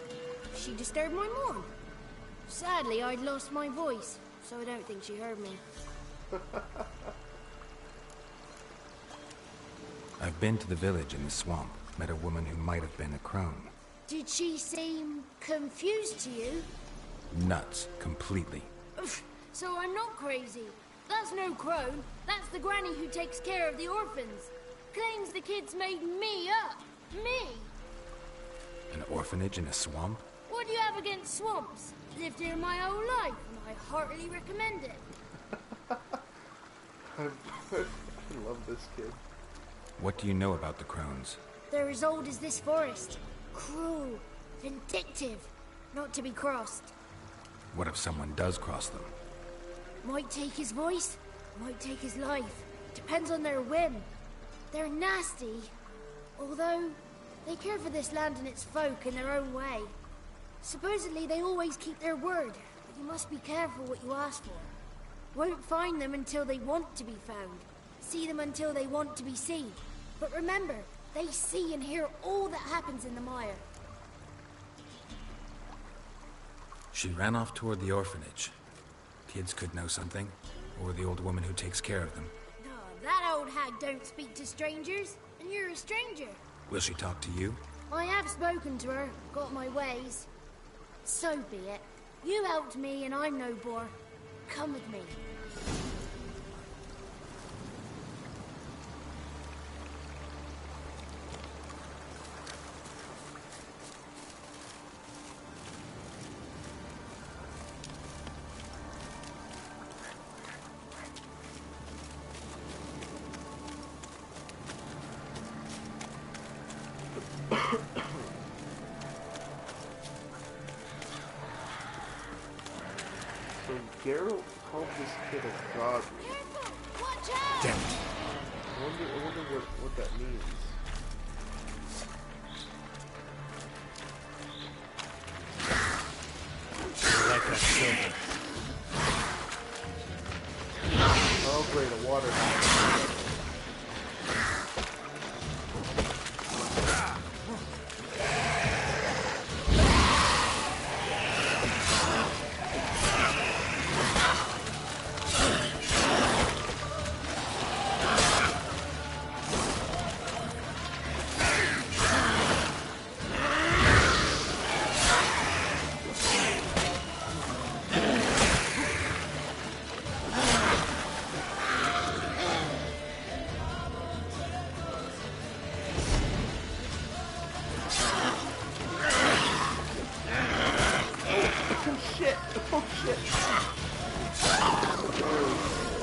She disturbed my morn. Sadly, I'd lost my voice, so I don't think she heard me. I've been to the village in the swamp. Met a woman who might have been a crone. Did she seem confused to you? Nuts. Completely. So I'm not crazy. That's no crone. That's the granny who takes care of the orphans. Claims the kids made me up. Me! An orphanage in a swamp? What do you have against swamps? Lived here my whole life, and I heartily recommend it. I love this kid. What do you know about the Crones? They're as old as this forest. Cruel, vindictive, not to be crossed. What if someone does cross them? Might take his voice, might take his life. Depends on their whim. They're nasty, although they care for this land and its folk in their own way. Supposedly they always keep their word, but you must be careful what you ask for. Won't find them until they want to be found. See them until they want to be seen. But remember, they see and hear all that happens in the mire. She ran off toward the orphanage. Kids could know something, or the old woman who takes care of them. Oh, that old hag don't speak to strangers, and you're a stranger. Will she talk to you? I have spoken to her, got my ways. So be it. You helped me and I'm no bore. Come with me. So Geralt called this kid a god. Careful! Watch out! Damn it. I wonder what that means. I like that silver. Oh great, a water.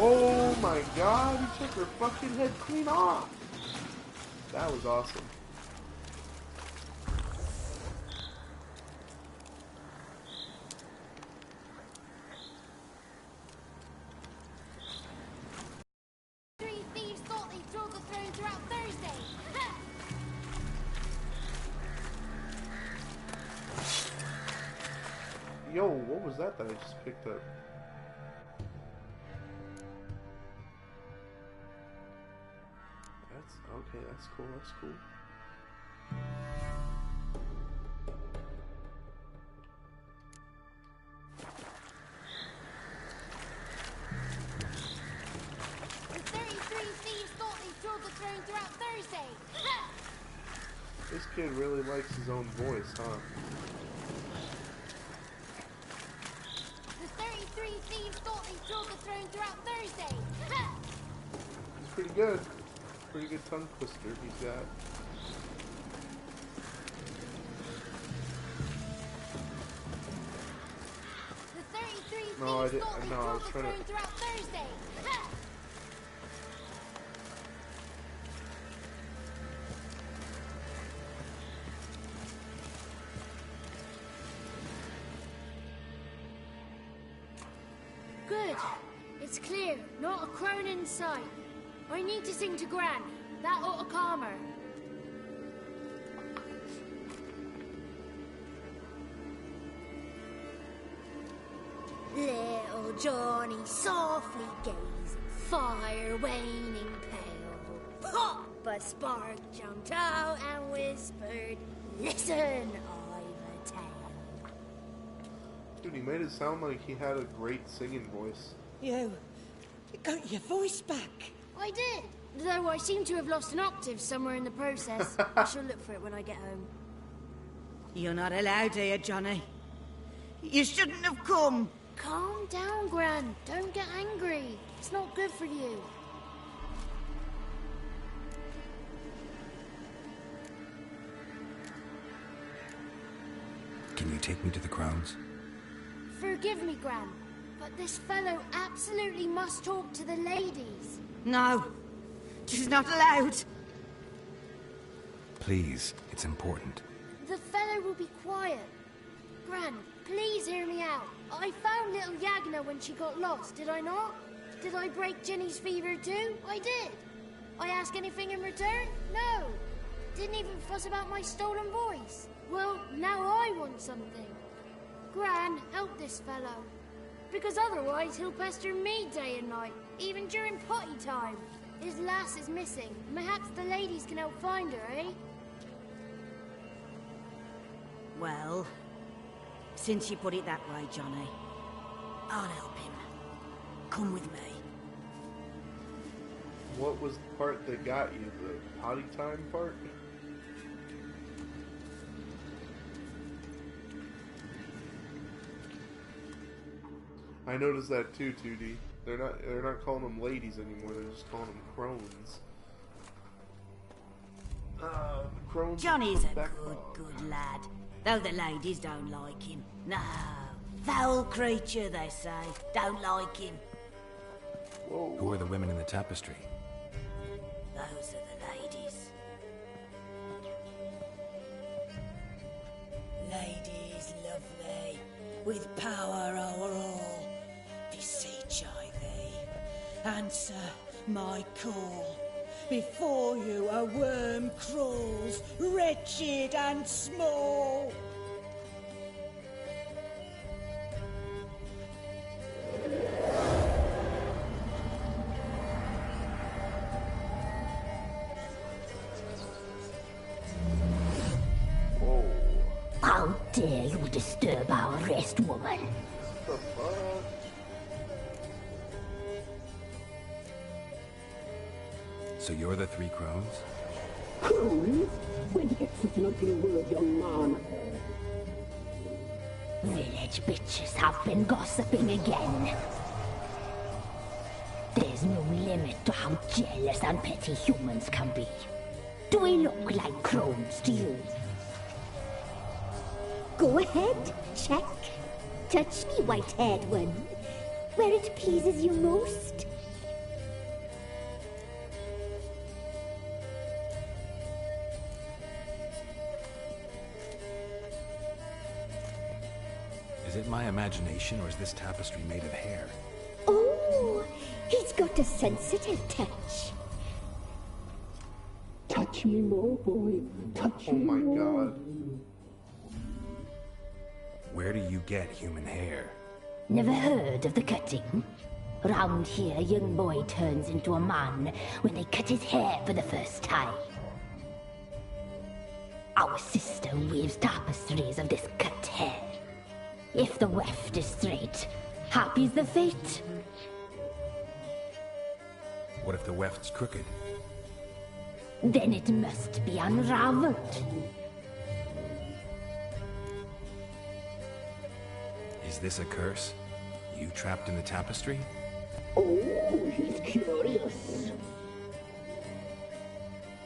Oh my god, he took her fucking head clean off. That was awesome. Three thieves thought they'd throw the throne throughout Thursday. Yo, what was that I just picked up? That's okay, that's cool, that's cool. The 33 thieves thought they'd throw the throne throughout Thursday. This kid really likes his own voice, huh? The 33 thieves thought they'd throw the throne throughout Thursday. He's pretty good. Pretty good tongue twister he's got. The 33 thieves No, I didn't. thought they'd No, I throw was the trying throne to. throughout Thursday. Good. It's clear. Not a crone in sight. I need to sing to Gran. That ought to calm her. Little Johnny softly gazed, fire waning pale. Pop! A spark jumped out and whispered, "Listen, I've a tale." Dude, he made it sound like he had a great singing voice. You got your voice back. I did, though I seem to have lost an octave somewhere in the process. I shall look for it when I get home. You're not allowed here, Johnny. You shouldn't have come. Calm down, Gran. Don't get angry. It's not good for you. Can you take me to the Crones? Forgive me, Gran, but this fellow absolutely must talk to the ladies. No, she's not allowed. Please, it's important. The fellow will be quiet. Gran, please hear me out. I found little Yagna when she got lost, did I not? Did I break Ginny's fever too? I did. I ask anything in return? No. Didn't even fuss about my stolen voice. Well, now I want something. Gran, help this fellow. Because otherwise he'll pester me day and night, even during potty time. His lass is missing. Perhaps the ladies can help find her, eh? Well, since you put it that way, Johnny, I'll help him. Come with me. What was the part that got you? The potty time part? I noticed that too, 2D. They're not calling them ladies anymore. They're just calling them crones. Crones. Johnny's a good lad. Though the ladies don't like him. No, foul creature, they say. Don't like him. Whoa. Who are the women in the tapestry? Those are the ladies. Ladies lovely, with power over all. Beseech I thee, answer my call. Before you a worm crawls, wretched and small. How dare you disturb our rest, woman? The fuck? So you're the three crones? Crones? When did you get such an ugly word, young man? Village bitches have been gossiping again. There's no limit to how jealous and petty humans can be. Do we look like crones to you? Go ahead, check. Touch me, white-haired one, where it pleases you most. Is it my imagination, or is this tapestry made of hair? Oh, he's got a sensitive touch. Touch me more, boy. Touch me more. Oh my god. Where do you get human hair? Never heard of the cutting? Round here, a young boy turns into a man when they cut his hair for the first time. Our sister weaves tapestries of this cut hair. If the weft is straight, happy's the fate. What if the weft's crooked? Then it must be unraveled. Is this a curse? You trapped in the tapestry? Oh, he's curious.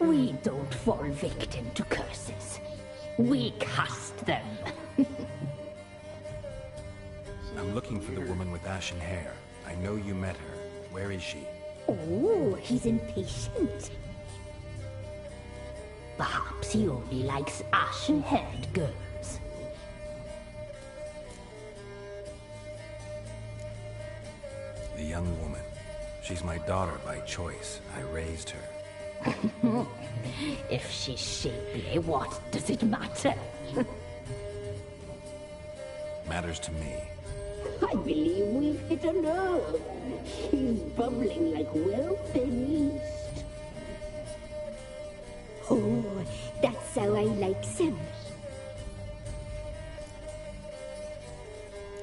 We don't fall victim to curses. We cast them. I'm looking for the woman with ashen hair. I know you met her. Where is she? Oh, he's impatient. Perhaps he only likes ashen-haired girls. The young woman. She's my daughter by choice. I raised her. If she's shapely, what does it matter? Matters to me. I believe we've hit a nerve. She's bubbling like well-fed yeast. Oh, that's how I likes him.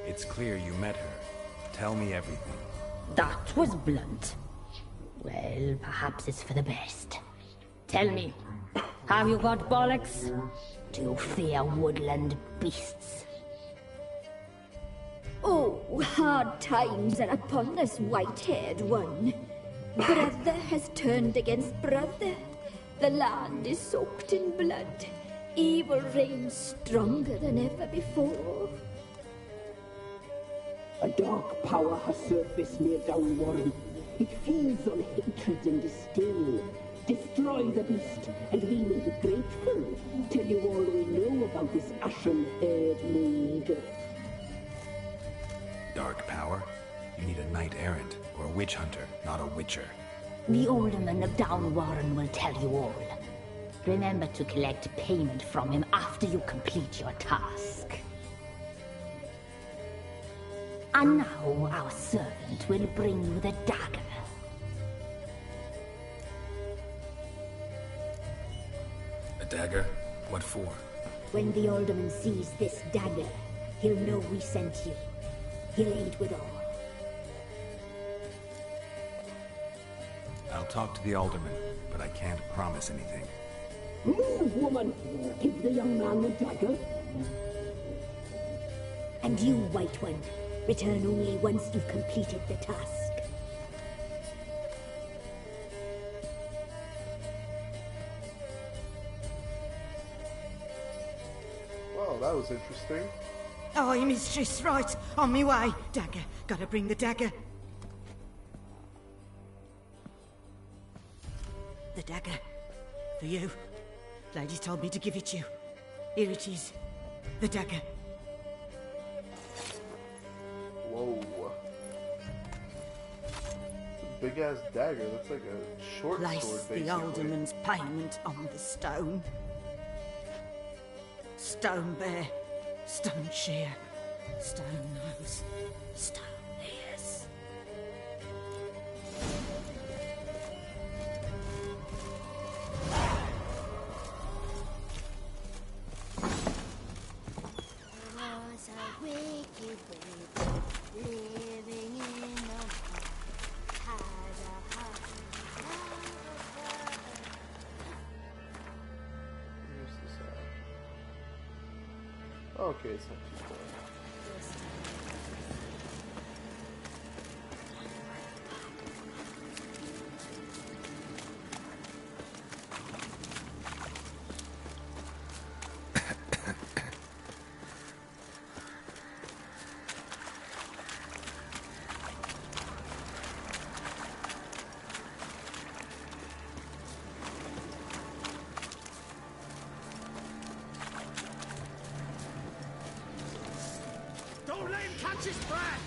It's clear you met her. Tell me everything. That was blunt. Well, perhaps it's for the best. Tell me, have you got bollocks? Do you fear woodland beasts? Oh, hard times are upon us, white-haired one. Brother has turned against brother. The land is soaked in blood. Evil reigns stronger than ever before. A dark power has surfaced near Downwarren. It feeds on hatred and disdain. Destroy the beast, and we will be grateful. Tell you all we know about this ashen-haired maid. Dark power? You need a knight-errant, or a witch hunter, not a witcher. The alderman of Downwarren will tell you all. Remember to collect payment from him after you complete your task. And now our servant will bring you the dagger. A dagger? What for? When the alderman sees this dagger, he'll know we sent you. He'll aid with all. I'll talk to the alderman, but I can't promise anything. Move, woman! Give the young man the dagger. And you, white one, Return only once you've completed the task. Well, that was interesting. Aye, mistress, right. On me way. Dagger. Gotta bring the dagger. The dagger. For you. Lady told me to give it you. Here it is. The dagger. Whoa. It's a big-ass dagger. That's like a short Place sword, basically. the alderman's payment on the stone. Stone bear. Stone shear. Stone nose. Stone ears. Was a wicked baby living in a hut. Had a hut. Here's the side. Okay, it's not too far. Don't let him catch his breath!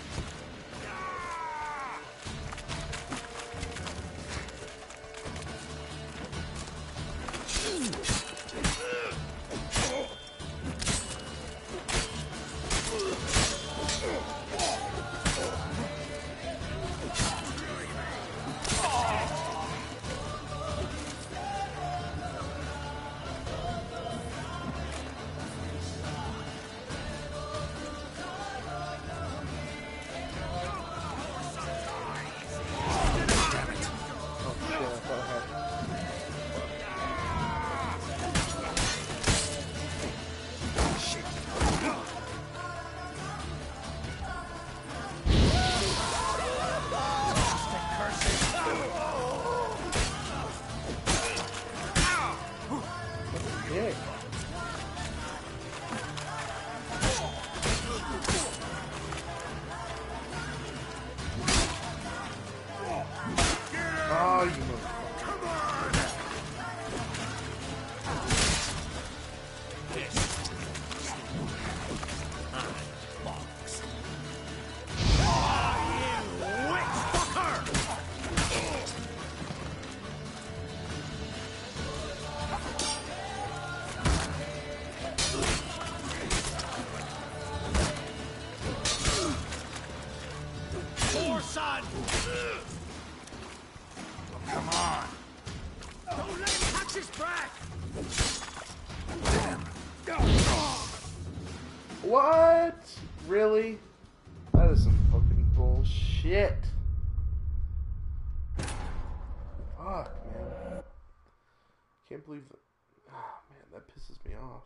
Oh, you motherfucker. Come on! Box. Ah, you witch fucker! Poor son! Come on! Don't let him catch his breath! What? Really? That is some fucking bullshit. Fuck, man. Can't believe that. Oh, man, that pisses me off.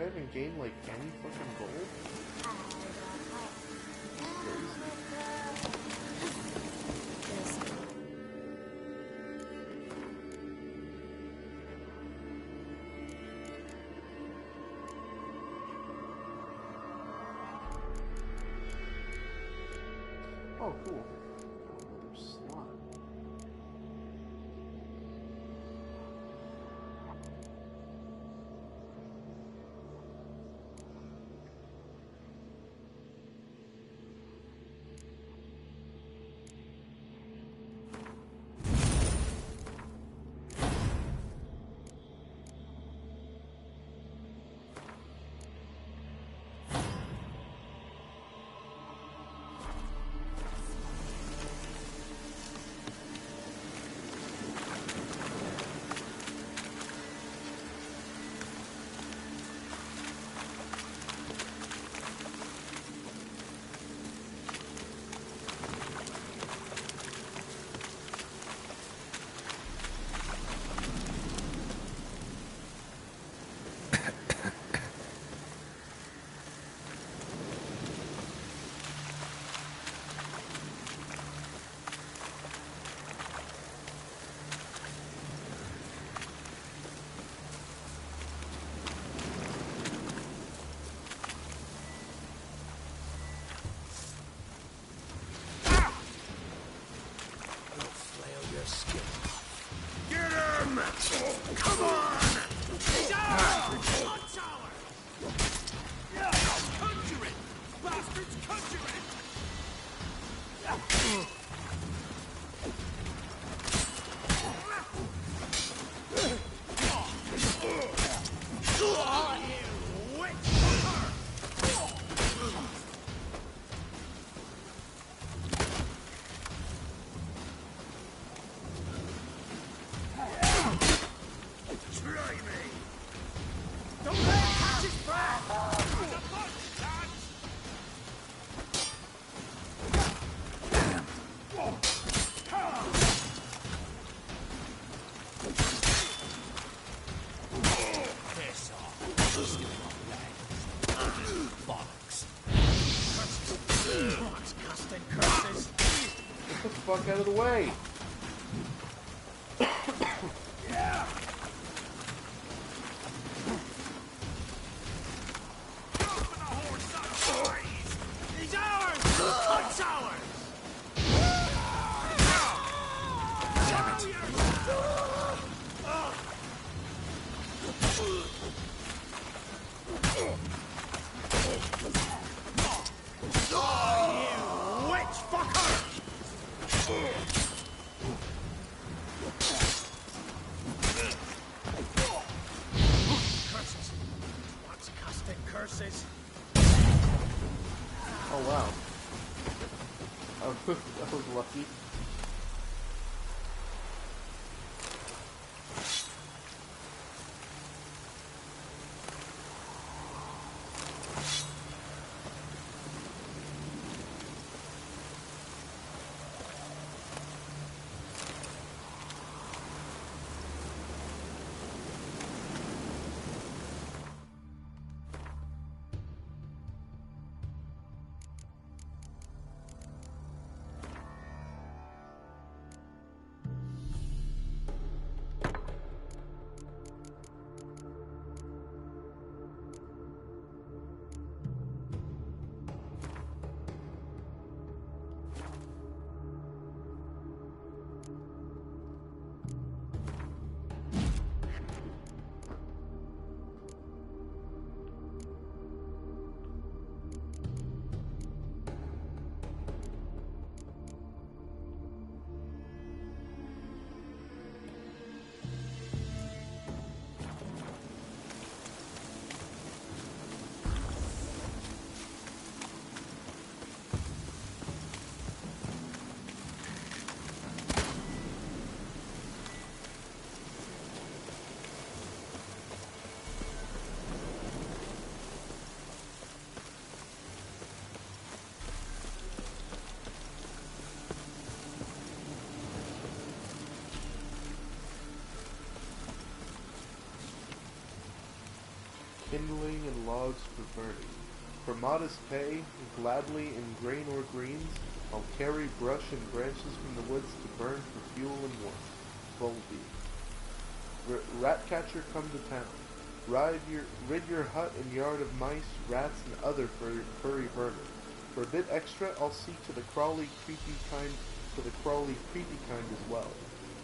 haven't gained like any fucking gold? Oh, cool. Another slot. Come on! He's ours! What's ours? Yeah! Conjure it! Bastards, conjure it! You witch! Try me! Don't let it catch his breath! There's a bunch, lads! Piss off. Bollocks. What's casting curses? Get the fuck out of the way! Yeah! Open the horse up, boys! He's ours! It's ours! Damn it! Oh, you witch fucker! Curses! What's casting curses? Oh wow. I was lucky. kindling and logs for burning. For modest pay, gladly in grain or greens, I'll carry brush and branches from the woods to burn for fuel and warmth. Volby. Ratcatcher, come to town. Rid your hut and yard of mice, rats, and other furry vermin. For a bit extra, I'll see to the crawly, creepy kind as well.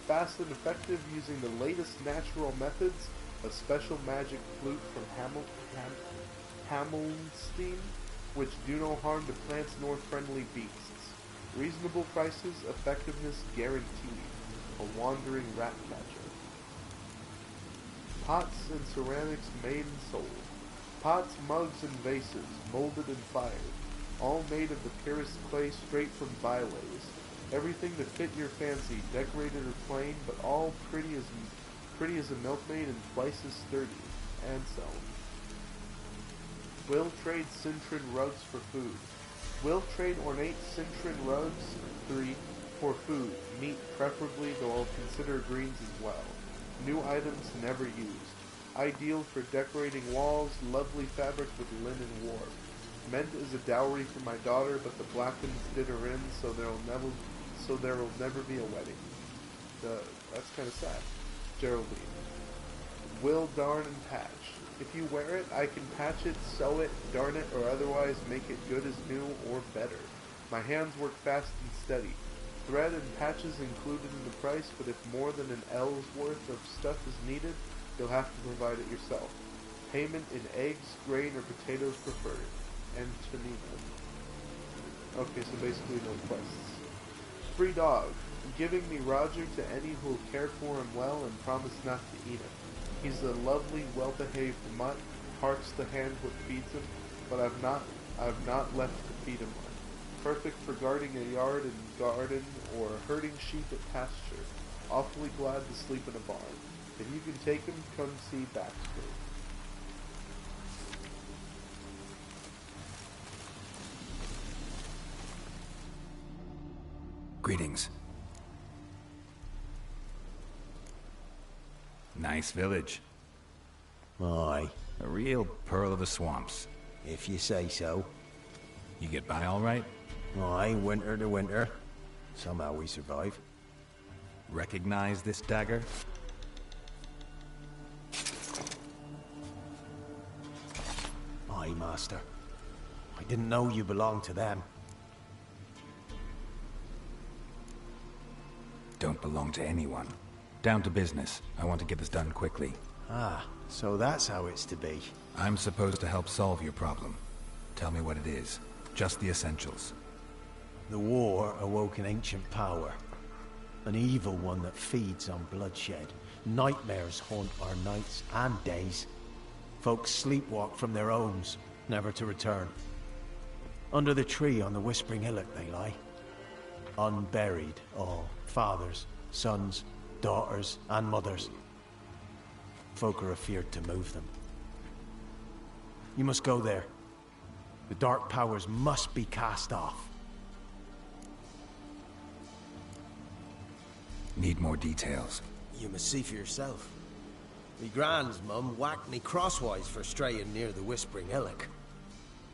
Fast and effective, using the latest natural methods, a special magic flute from Hamelstein, which do no harm to plants nor friendly beasts. Reasonable prices, effectiveness guaranteed. A wandering rat catcher. Pots and ceramics made and sold. Pots, mugs, and vases, molded and fired. All made of the purest clay straight from byways. Everything to fit your fancy, decorated or plain, but all pretty as a milkmaid and twice as sturdy. And so on. Will trade citron rugs for food. Will trade ornate citron rugs 3 for food. Meat preferably, though I'll consider greens as well. New items never used. Ideal for decorating walls, lovely fabric with linen warp. Meant as a dowry for my daughter, but the Blackens did her in, so there will never be a wedding. That's kind of sad. Geraldine. Will darn and patch. If you wear it, I can patch it, sew it, darn it, or otherwise make it good as new or better. My hands work fast and steady. Thread and patches included in the price, but if more than an L's worth of stuff is needed, you'll have to provide it yourself. Payment in eggs, grain, or potatoes preferred. And Tanina. Okay, so basically no quests. Free dog. Giving me Roger to any who'll care for him well and promise not to eat him. He's a lovely, well-behaved mutt, harks the hand what feeds him, but I've not left to feed him one. Perfect for guarding a yard and garden or herding sheep at pasture. Awfully glad to sleep in a barn. If you can take him, come see Baxter. Greetings. Nice village. Aye. A real pearl of the swamps. If you say so. You get by all right? Aye, winter to winter. Somehow we survive. Recognize this dagger? Aye, master. I didn't know you belonged to them. Don't belong to anyone. Down to business. I want to get this done quickly. Ah, so that's how it's to be. I'm supposed to help solve your problem. Tell me what it is. Just the essentials. The war awoke an ancient power. An evil one that feeds on bloodshed. Nightmares haunt our nights and days. Folks sleepwalk from their homes, never to return. Under the tree on the Whispering Hillock they lie. Unburied all. Fathers, sons, daughters, and mothers. Folk are afeard to move them. You must go there. The dark powers must be cast off. Need more details. You must see for yourself. Me grand's mum whacked me crosswise for straying near the Whispering Hillock.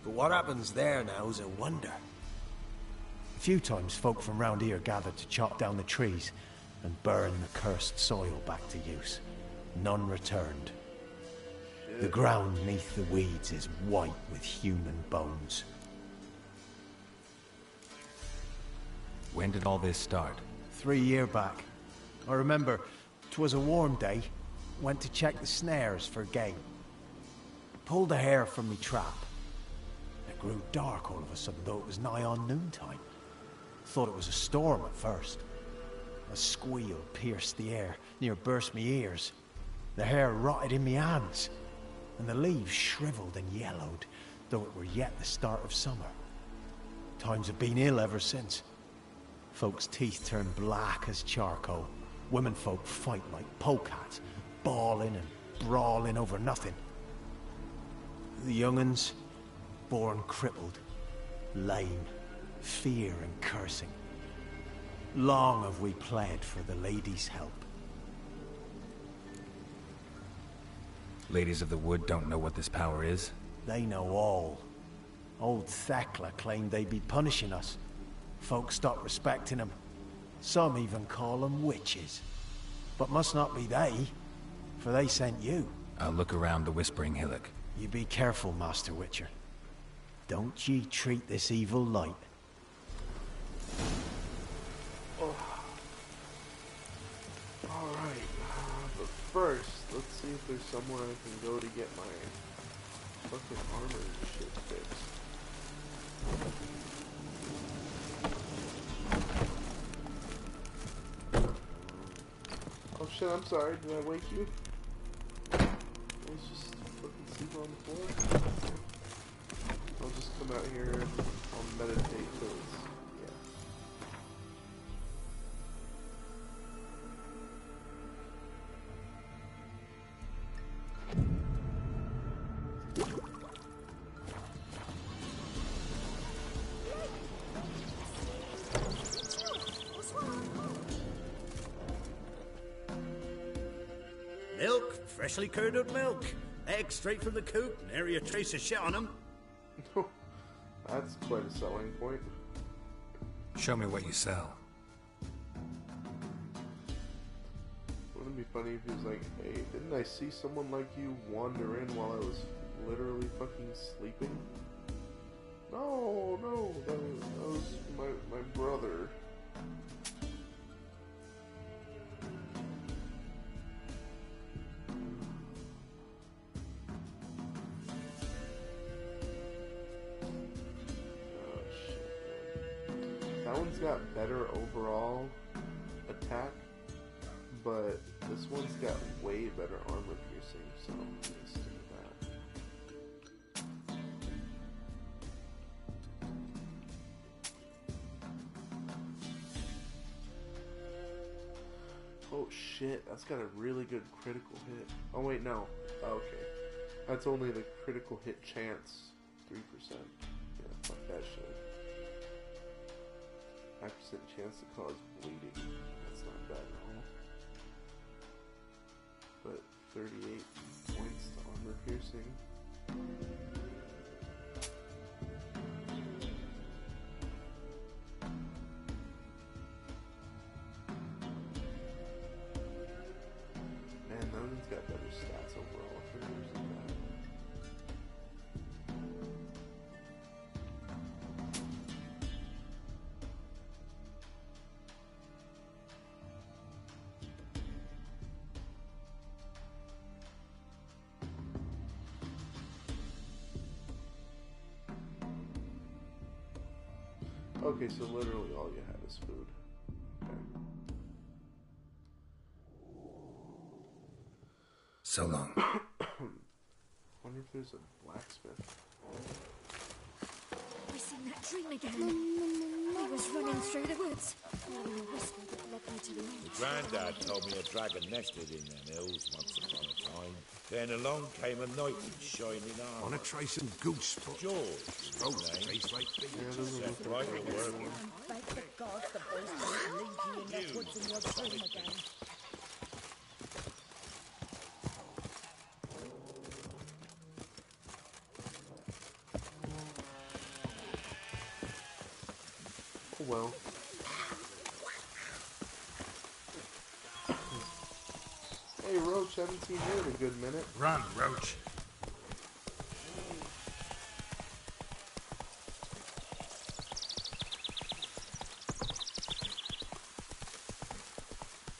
But what happens there now is a wonder. A few times folk from round here gathered to chop down the trees and burn the cursed soil back to use. None returned. The ground neath the weeds is white with human bones. When did all this start? 3 years back. I remember 'twas a warm day. Went to check the snares for game. Pulled a hare from me trap. It grew dark all of a sudden, though it was nigh on noontime. Thought it was a storm at first. A squeal pierced the air, near burst me ears. The hair rotted in me hands, and the leaves shriveled and yellowed, though it were yet the start of summer. Times have been ill ever since. Folks' teeth turn black as charcoal. Women folk fight like polecats, bawling and brawling over nothing. The young'uns, born crippled, lame, fear and cursing. Long have we pled for the lady's help. Ladies of the Wood don't know what this power is? They know all. Old Thekla claimed they'd be punishing us. Folks stopped respecting them. Some even call them witches. But must not be they, for they sent you. I'll look around the Whispering Hillock. You be careful, Master Witcher. Don't ye treat this evil light. Oh. Alright, but first, let's see if there's somewhere I can go to get my fucking armor and shit fixed. Oh shit, I'm sorry, did I wake you? I was just fucking sleeping on the floor. I'll just come out here and I'll meditate, cause, yeah. Milk, freshly curdled milk. Eggs straight from the coop, nary a trace of shit on them. That's quite a selling point. Show me what you sell. Wouldn't it be funny if he was like, hey, didn't I see someone like you wander in while I was literally fucking sleeping? No, that was my brother. That one's got better overall attack, but this one's got way better armor piercing, so let's do that. Oh shit, that's got a really good critical hit. Oh wait, no. Oh, okay. That's only the critical hit chance, 3%. Yeah, fuck that shit. 5% chance to cause bleeding. That's not bad at all. But 38 points to armor piercing. Man, that one's got better stats overall for using that. Okay, so literally all you have is food. Okay. So long. Wonder if there's a blacksmith. I seen that dream again. I was running through the woods. Hearing a whisper that led me to the My edge. granddad told me a dragon nested in them hills once upon a time. Then along came a knight in shining armour. Wanna try some goose foot? George. Both taste like beans. Set right to work. Thank the gods the boys didn't leave you in the woods in your dream again. Oh well. Hey Roach, haven't seen you in a good minute. Run, Roach.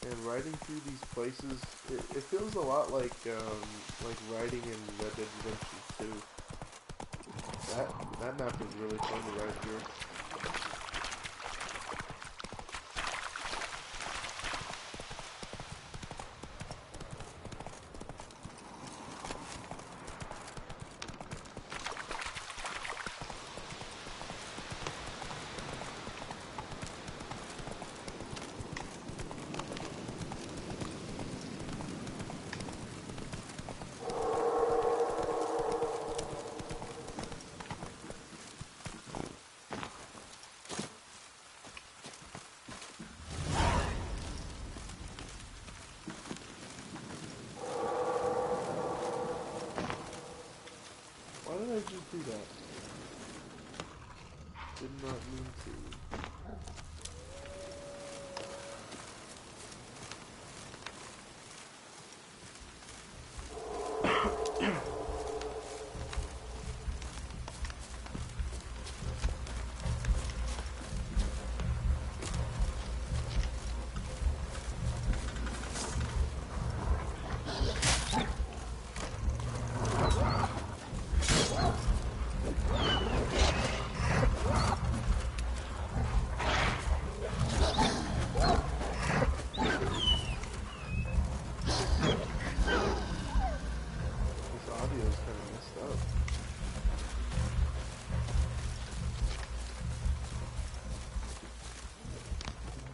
And riding through these places, it feels a lot like riding in Red Dead Redemption 2. That map is really fun to ride through. you do that? Did not mean to.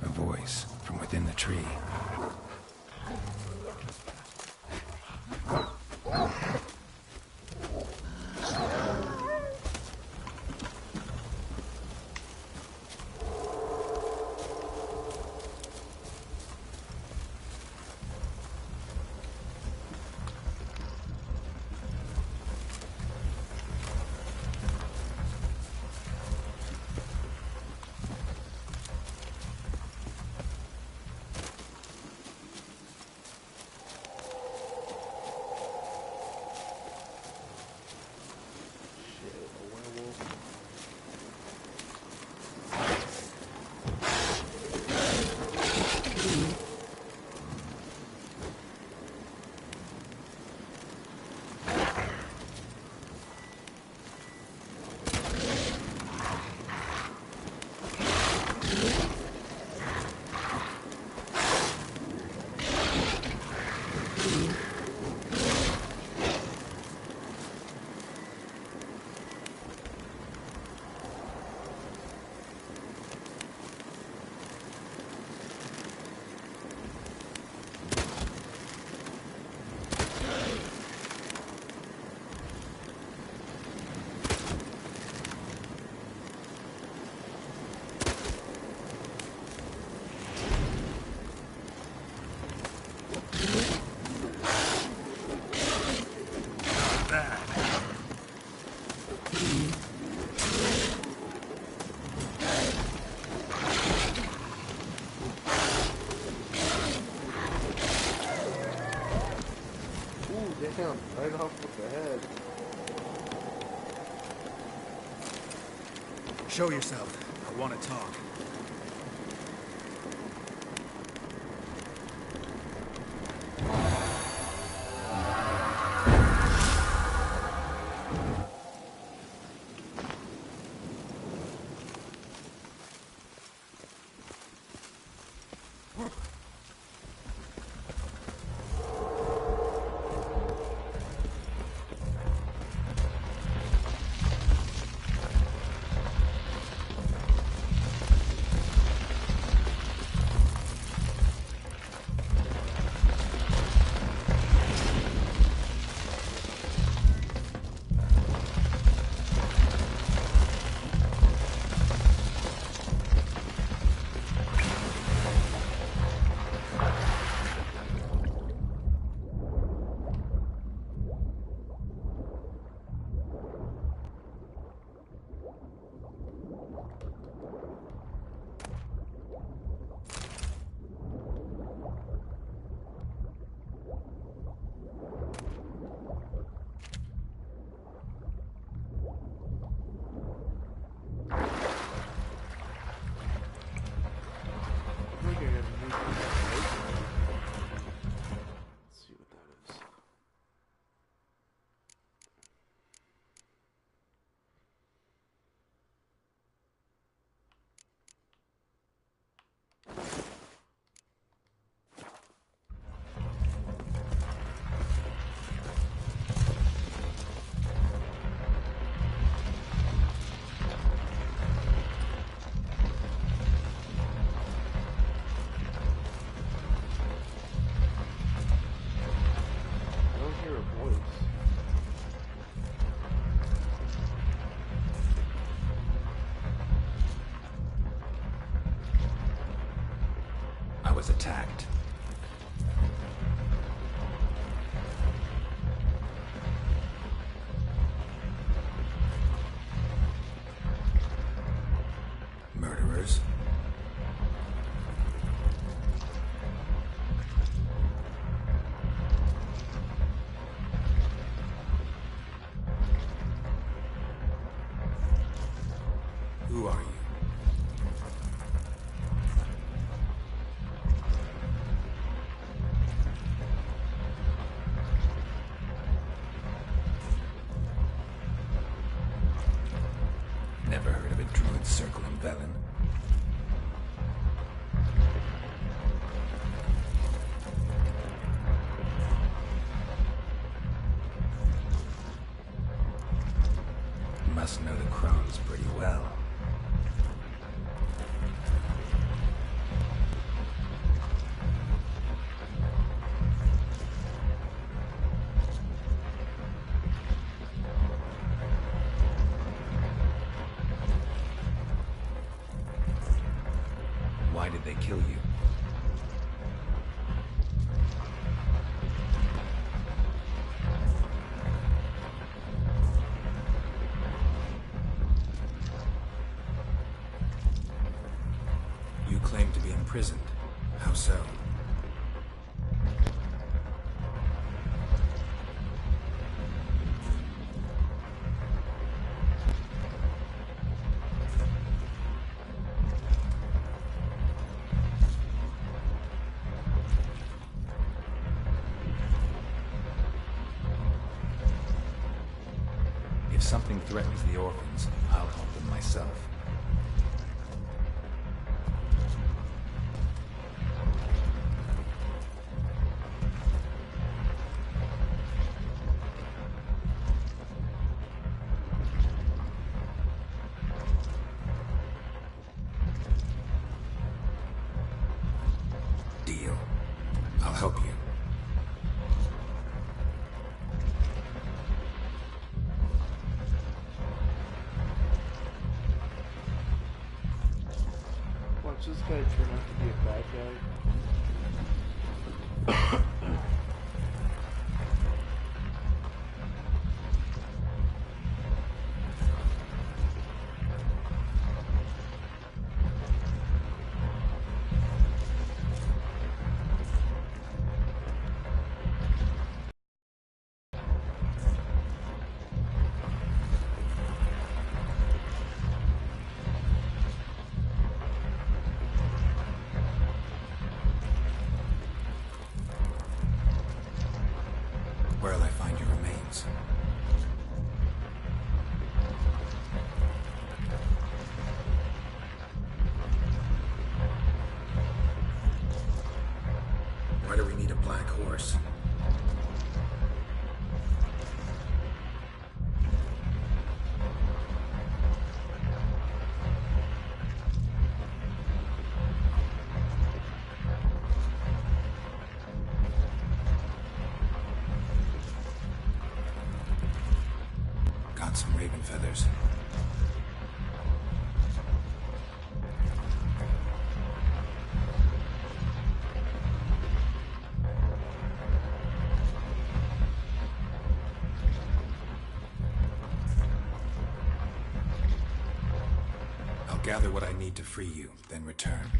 A voice from within the tree. Damn, right off with the head. Show yourself. I want to talk. Was attacked. Who are you? Never heard of a druid circling Velen. Must know the Crones pretty well. Why did they kill you? You claim to be imprisoned. How so? If something threatens the orphans, I'll help them myself. Deal. I'll help you. Watch this guy turn out to be a bad guy. Where'll I find your remains? Why do we need a black horse? Got some raven feathers. I'll gather what I need to free you, then return.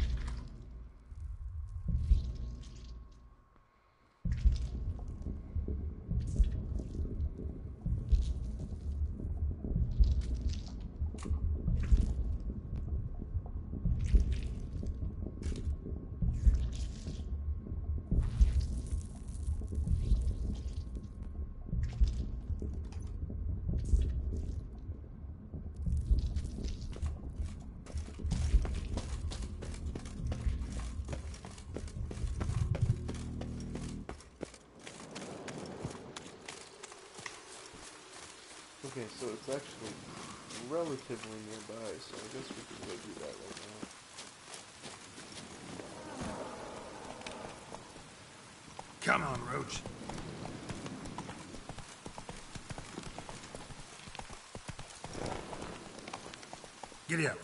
Okay, so it's actually relatively nearby, so I guess we can go do that right now. Come on, Roach. Giddy up.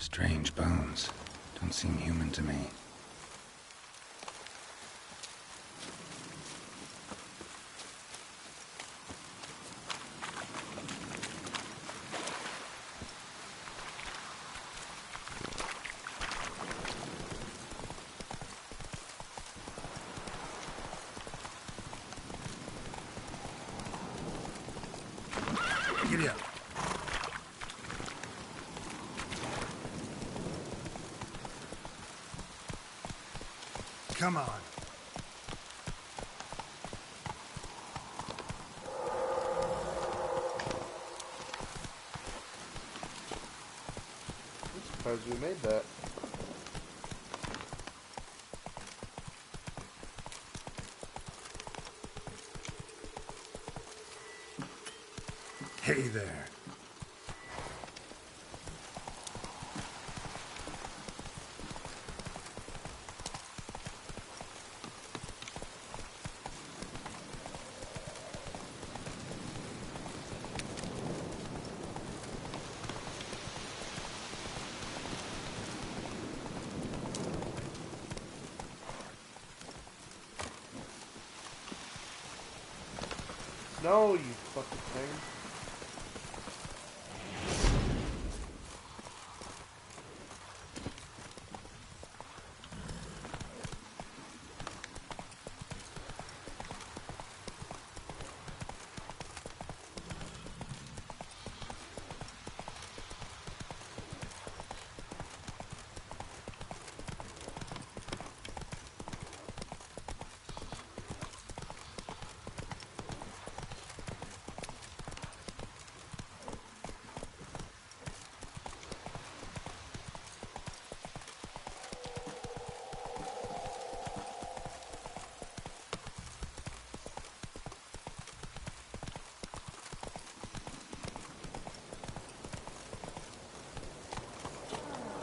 Strange bones. Don't seem human to me. Giddy up. Come on. I'm surprised we made that. Hey there. No, you fucking thing.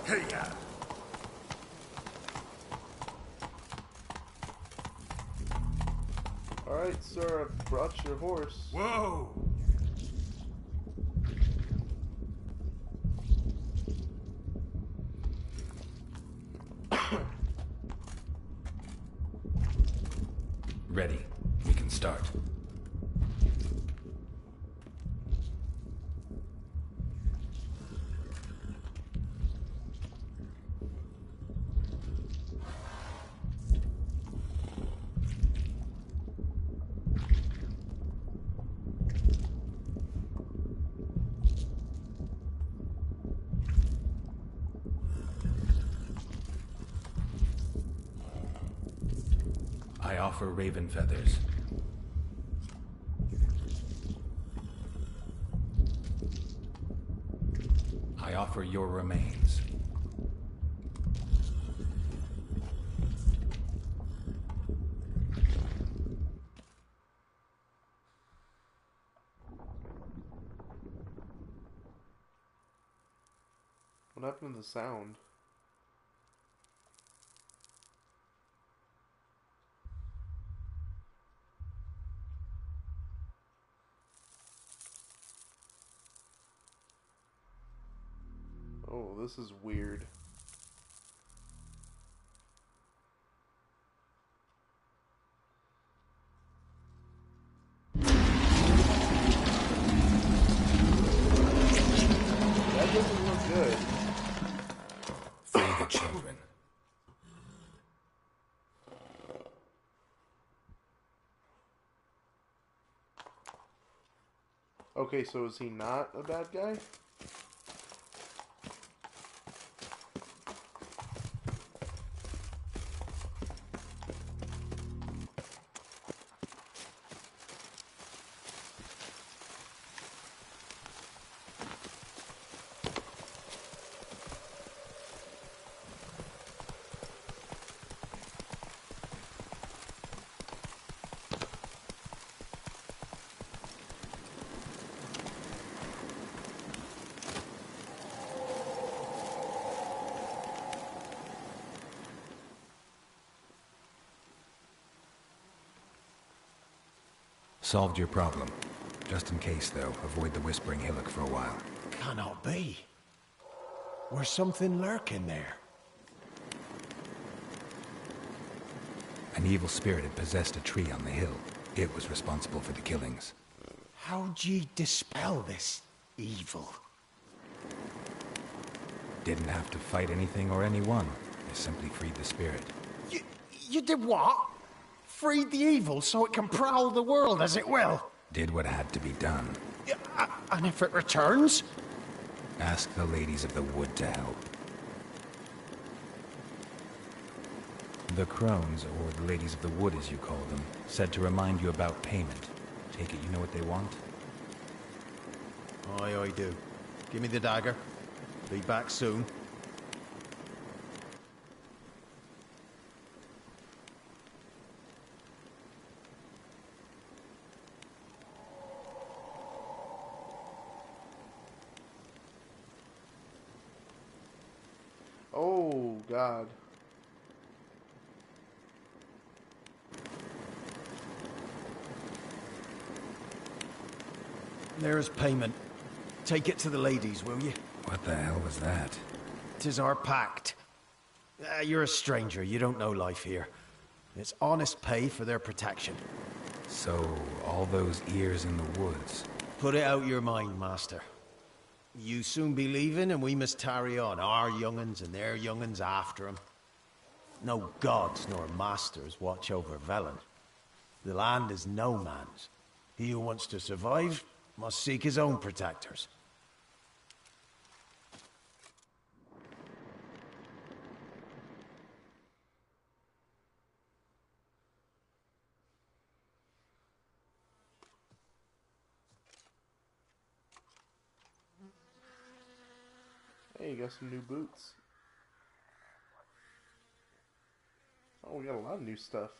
Hey-ya! Alright, sir, I brought your horse. Whoa! Ready. We can start. I offer raven feathers. I offer your remains. What happened to the sound? Oh, this is weird. That doesn't look good. Free the children. Okay, so is he not a bad guy? Solved your problem. Just in case, though, avoid the Whispering Hillock for a while. Cannot be. Or something lurking there. An evil spirit had possessed a tree on the hill. It was responsible for the killings. How'd ye dispel this evil? Didn't have to fight anything or anyone. They simply freed the spirit. You did what? Freed the evil so it can prowl the world as it will? Did what had to be done. And if it returns? Ask the ladies of the wood to help. The Crones, or the ladies of the wood as you call them, said to remind you about payment. Take it you know what they want? Aye, I do. Give me the dagger. Be back soon. Oh, God. There's payment. Take it to the ladies, will you? What the hell was that? 'Tis our pact. You're a stranger. You don't know life here. It's honest pay for their protection. So, all those ears in the woods. Put it out your mind, master. You soon be leaving, and we must tarry on, our young'uns and their young'uns after 'em. No gods nor masters watch over Velen. The land is no man's. He who wants to survive must seek his own protectors. Hey, you got some new boots. Oh, we got a lot of new stuff.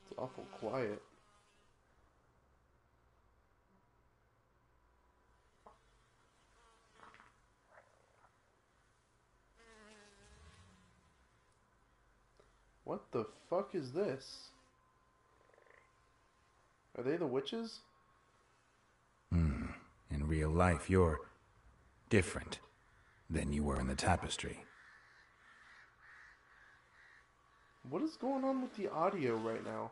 It's awful quiet. What the fuck is this? Are they the witches? In real life, you're different than you were in the tapestry. What is going on with the audio right now?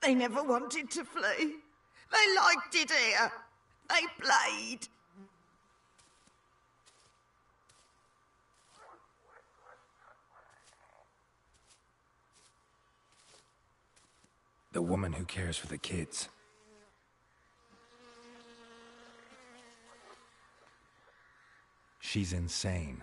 They never wanted to flee. They liked it here. They played. The woman who cares for the kids. She's insane.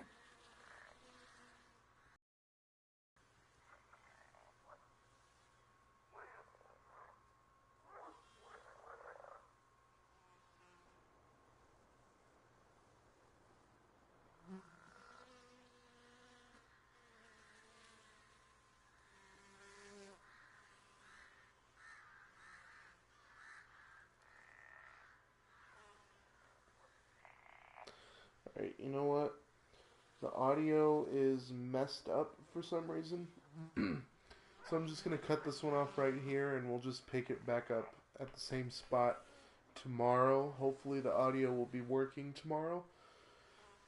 Alright, you know what? The audio is messed up for some reason. So I'm just going to cut this one off right here and we'll just pick it back up at the same spot tomorrow. Hopefully the audio will be working tomorrow.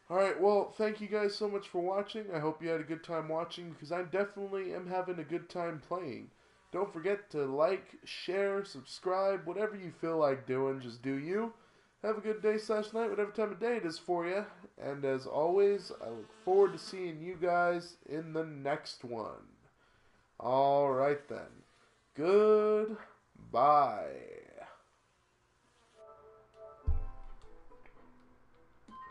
Alright, well, thank you guys so much for watching. I hope you had a good time watching because I definitely am having a good time playing. Don't forget to like, share, subscribe, whatever you feel like doing, just do you. Have a good day / night, whatever time of day it is for you. And as always, I look forward to seeing you guys in the next one. Alright then. Goodbye.